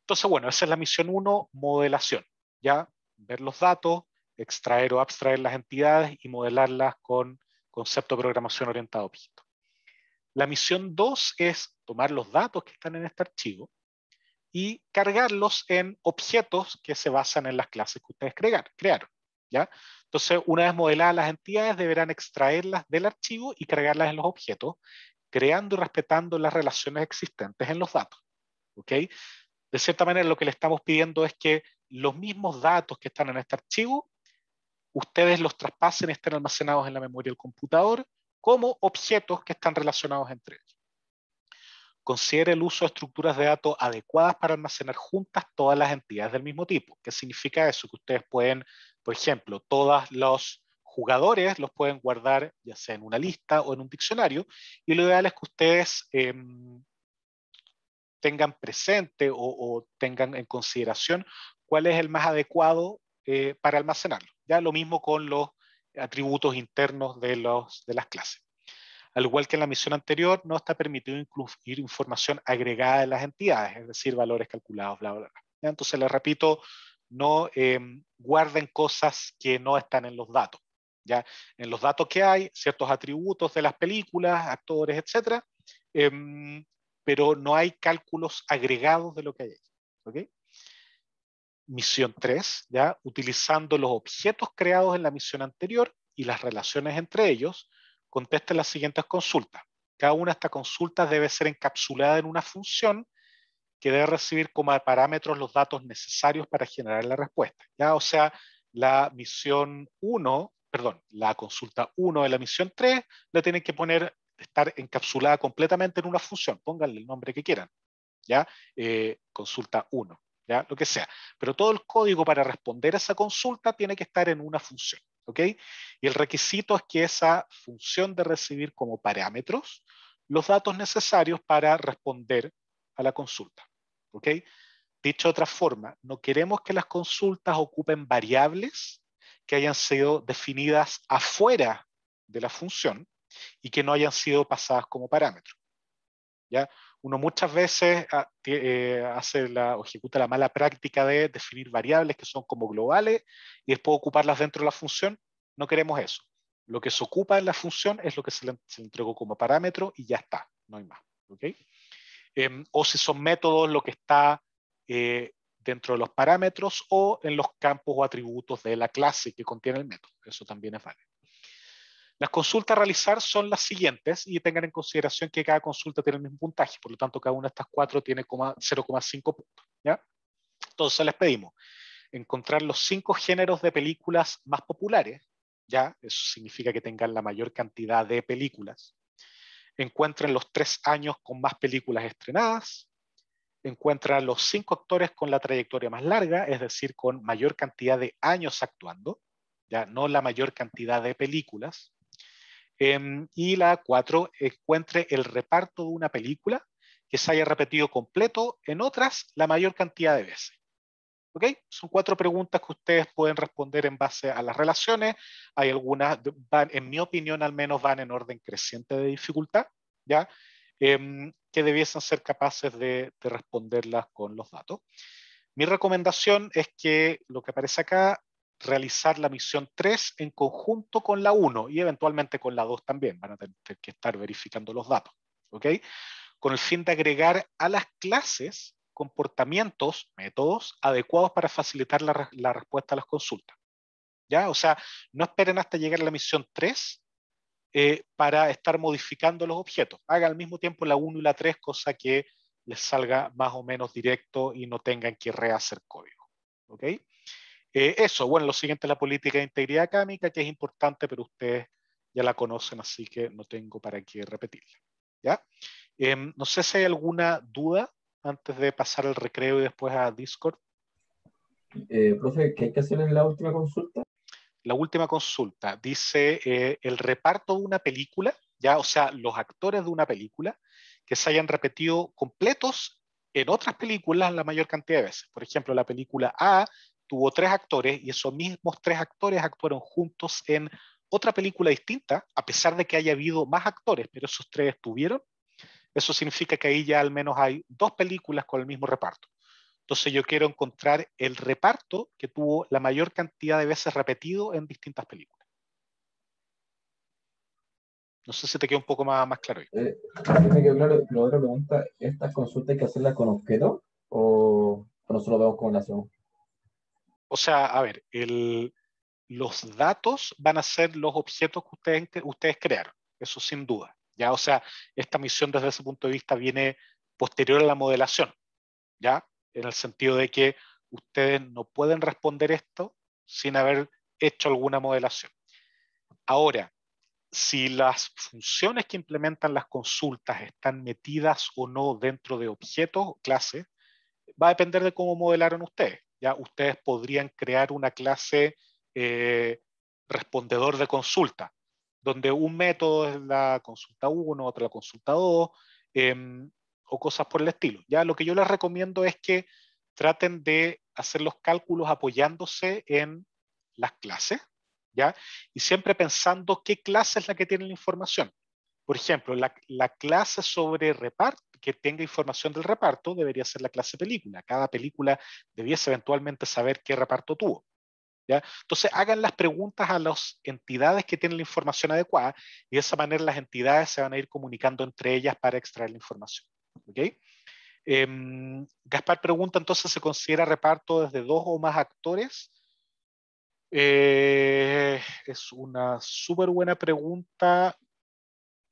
Entonces, bueno, esa es la misión 1, modelación. ¿Ya? Ver los datos, extraer o abstraer las entidades y modelarlas con concepto de programación orientada a objetos. La misión 2 es tomar los datos que están en este archivo y cargarlos en objetos que se basan en las clases que ustedes crearon. ¿Ya? Entonces, una vez modeladas las entidades, deberán extraerlas del archivo y cargarlas en los objetos, creando y respetando las relaciones existentes en los datos. ¿Okay? De cierta manera, lo que le estamos pidiendo es que los mismos datos que están en este archivo, ustedes los traspasen y estén almacenados en la memoria del computador como objetos que están relacionados entre ellos. Considere el uso de estructuras de datos adecuadas para almacenar juntas todas las entidades del mismo tipo. ¿Qué significa eso? Que ustedes pueden, por ejemplo, todos los jugadores los pueden guardar ya sea en una lista o en un diccionario, y lo ideal es que ustedes tengan presente o tengan en consideración cuál es el más adecuado para almacenarlo. Ya lo mismo con los atributos internos de las clases. Al igual que en la misión anterior, no está permitido incluir información agregada de las entidades, es decir, valores calculados, bla, bla, bla. ¿Ya? Entonces, les repito, no guarden cosas que no están en los datos. ¿Ya? En los datos que hay, ciertos atributos de las películas, actores, etc., pero no hay cálculos agregados de lo que hay. ¿Okay? Misión 3, ¿ya? Utilizando los objetos creados en la misión anterior y las relaciones entre ellos, conteste las siguientes consultas. Cada una de estas consultas debe ser encapsulada en una función que debe recibir como parámetros los datos necesarios para generar la respuesta. ¿Ya? O sea, la consulta 1 de la misión 3 le tienen que estar encapsulada completamente en una función. Pónganle el nombre que quieran. ¿Ya? Consulta 1. ¿Ya? Lo que sea. Pero todo el código para responder a esa consulta tiene que estar en una función. ¿ok? Y el requisito es que esa función de recibir como parámetros los datos necesarios para responder a la consulta, ¿ok? Dicho de otra forma, no queremos que las consultas ocupen variables que hayan sido definidas afuera de la función y que no hayan sido pasadas como parámetros. ¿Ya? Uno muchas veces hace o ejecuta la mala práctica de definir variables que son como globales y después ocuparlas dentro de la función. No queremos eso. Lo que se ocupa en la función es lo que se le entregó como parámetro y ya está, no hay más. ¿Okay? O si son métodos, lo que está dentro de los parámetros o en los campos o atributos de la clase que contiene el método. Eso también es válido. Las consultas a realizar son las siguientes y tengan en consideración que cada consulta tiene el mismo puntaje, por lo tanto cada una de estas 4 tiene 0,5 puntos. ¿Ya? Entonces les pedimos encontrar los 5 géneros de películas más populares, ¿ya? Eso significa que tengan la mayor cantidad de películas. Encuentren los 3 años con más películas estrenadas. Encuentran los 5 actores con la trayectoria más larga, es decir, con mayor cantidad de años actuando, ¿ya? No la mayor cantidad de películas. Y la 4, encuentre el reparto de una película que se haya repetido completo en otras la mayor cantidad de veces. ¿Ok? Son 4 preguntas que ustedes pueden responder en base a las relaciones. Hay algunas, en mi opinión al menos, van en orden creciente de dificultad, ¿ya? Que debiesen ser capaces de responderlas con los datos. Mi recomendación es que lo que aparece acá, realizar la misión 3 en conjunto con la 1 y eventualmente con la 2 también. Van a tener que estar verificando los datos. ¿Ok? Con el fin de agregar a las clases comportamientos, métodos adecuados para facilitar la respuesta a las consultas. ¿Ya? O sea, no esperen hasta llegar a la misión 3 para estar modificando los objetos. Hagan al mismo tiempo la 1 y la 3, cosa que les salga más o menos directo y no tengan que rehacer código. ¿Ok? Eso, bueno, lo siguiente es la política de integridad académica, que es importante, pero ustedes ya la conocen, así que no tengo para qué repetirla. ¿Ya? No sé si hay alguna duda antes de pasar al recreo y después a Discord. Profe, ¿qué hay que hacer en la última consulta? La última consulta dice el reparto de una película, ya, o sea, los actores de una película que se hayan repetido completos en otras películas la mayor cantidad de veces. Por ejemplo, la película A tuvo 3 actores y esos mismos 3 actores actuaron juntos en otra película distinta, a pesar de que haya habido más actores, pero esos 3 estuvieron. Eso significa que ahí ya al menos hay 2 películas con el mismo reparto. Entonces yo quiero encontrar el reparto que tuvo la mayor cantidad de veces repetido en distintas películas. No sé si te queda un poco más claro. Me quedó claro. La otra pregunta, ¿estas consultas hay que hacerlas con objetos o nosotros vemos cómo las hacemos? O sea, a ver, los datos van a ser los objetos que ustedes crearon, eso sin duda. ¿Ya? O sea, esta misión desde ese punto de vista viene posterior a la modelación, ¿ya? En el sentido de que ustedes no pueden responder esto sin haber hecho alguna modelación. Ahora, si las funciones que implementan las consultas están metidas o no dentro de objetos o clases, va a depender de cómo modelaron ustedes. ¿Ya? Ustedes podrían crear una clase respondedor de consulta, donde un método es la consulta 1, otro la consulta 2, o cosas por el estilo. ¿Ya? Lo que yo les recomiendo es que traten de hacer los cálculos apoyándose en las clases, ¿ya? Y siempre pensando qué clase es la que tiene la información. Por ejemplo, la clase sobre reparto, que tenga información del reparto, debería ser la clase película. Cada película debiese eventualmente saber qué reparto tuvo. ¿Ya? Entonces, hagan las preguntas a las entidades que tienen la información adecuada y de esa manera las entidades se van a ir comunicando entre ellas para extraer la información. ¿Okay? Gaspar pregunta, entonces, ¿se considera reparto desde 2 o más actores? Es una súper buena pregunta.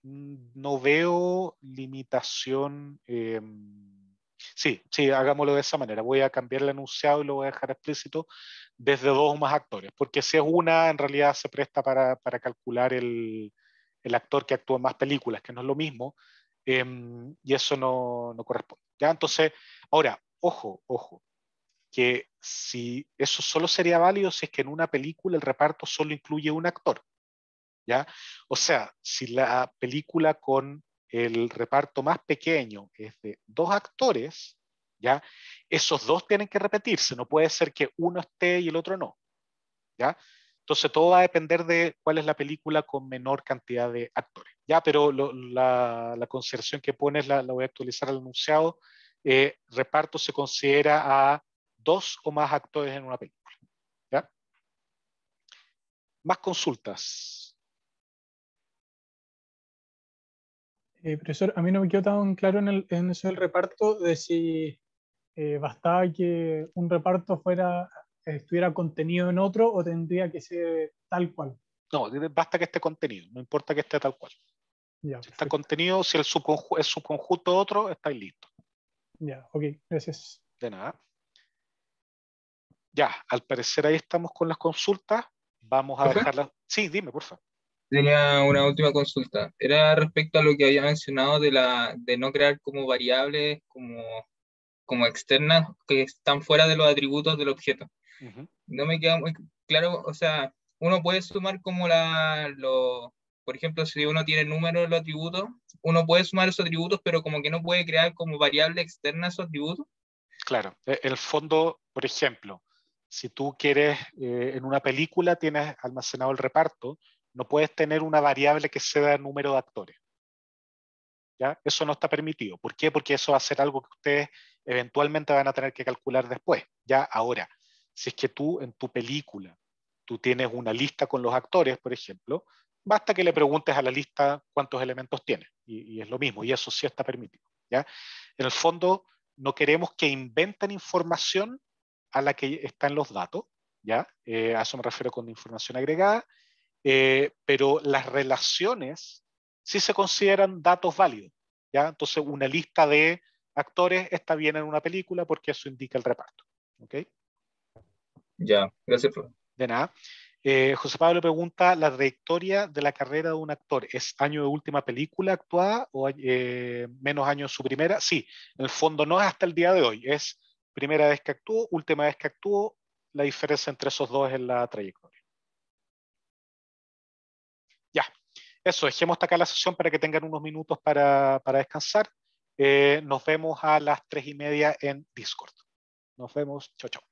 No veo limitación. Sí, hagámoslo de esa manera. Voy a cambiar el enunciado y lo voy a dejar explícito desde 2 o más actores, porque si es una, en realidad se presta para calcular el actor que actúa en más películas, que no es lo mismo, y eso no corresponde. ¿Ya? Entonces, ahora, ojo, que si eso solo sería válido si es que en una película el reparto solo incluye un actor, ¿ya? O sea, si la película con el reparto más pequeño es de 2 actores, ¿ya? Esos 2 tienen que repetirse, no puede ser que uno esté y el otro no, ¿ya? Entonces todo va a depender de cuál es la película con menor cantidad de actores, ¿ya? Pero la consideración que pones la voy a actualizar al enunciado. Reparto se considera a 2 o más actores en una película, ¿ya? Más consultas. Profesor, a mí no me quedó tan claro en eso del reparto de si bastaba que un reparto estuviera contenido en otro o tendría que ser tal cual. No, basta que esté contenido, no importa que esté tal cual. Ya, si está contenido, si el es subconjunto otro, estáis listos. Ya, ok, gracias. De nada. Ya, al parecer ahí estamos con las consultas. Vamos a ¿Profe? dejarlas. Sí, dime, por favor. Tenía una última consulta. Era respecto a lo que había mencionado de no crear como variables como externas que están fuera de los atributos del objeto. No me queda muy claro, o sea, uno puede sumar como por ejemplo, si uno tiene números en los atributos, uno puede sumar esos atributos, pero como que no puede crear como variable externa esos atributos. Claro, en el fondo, por ejemplo, si tú quieres, en una película tienes almacenado el reparto, no puedes tener una variable que sea el número de actores. ¿Ya? Eso no está permitido. ¿Por qué? Porque eso va a ser algo que ustedes eventualmente van a tener que calcular después. Ya ahora, si es que tú en tu película, tú tienes una lista con los actores, por ejemplo, basta que le preguntes a la lista cuántos elementos tiene. Y es lo mismo, y eso sí está permitido. ¿Ya? En el fondo, no queremos que inventen información a la que está en los datos. ¿Ya? A eso me refiero con información agregada. Pero las relaciones sí se consideran datos válidos, ¿ya? Entonces, una lista de actores está bien en una película porque eso indica el reparto, ¿ok? Ya, gracias, profe. De nada. José Pablo pregunta, ¿la trayectoria de la carrera de un actor es año de última película actuada o menos años su primera? Sí, en el fondo no es hasta el día de hoy, es primera vez que actuó, última vez que actuó, la diferencia entre esos dos es la trayectoria. Ya, eso, dejemos hasta acá la sesión para que tengan unos minutos para descansar. Nos vemos a las 3:30 en Discord. Nos vemos, chao, chao.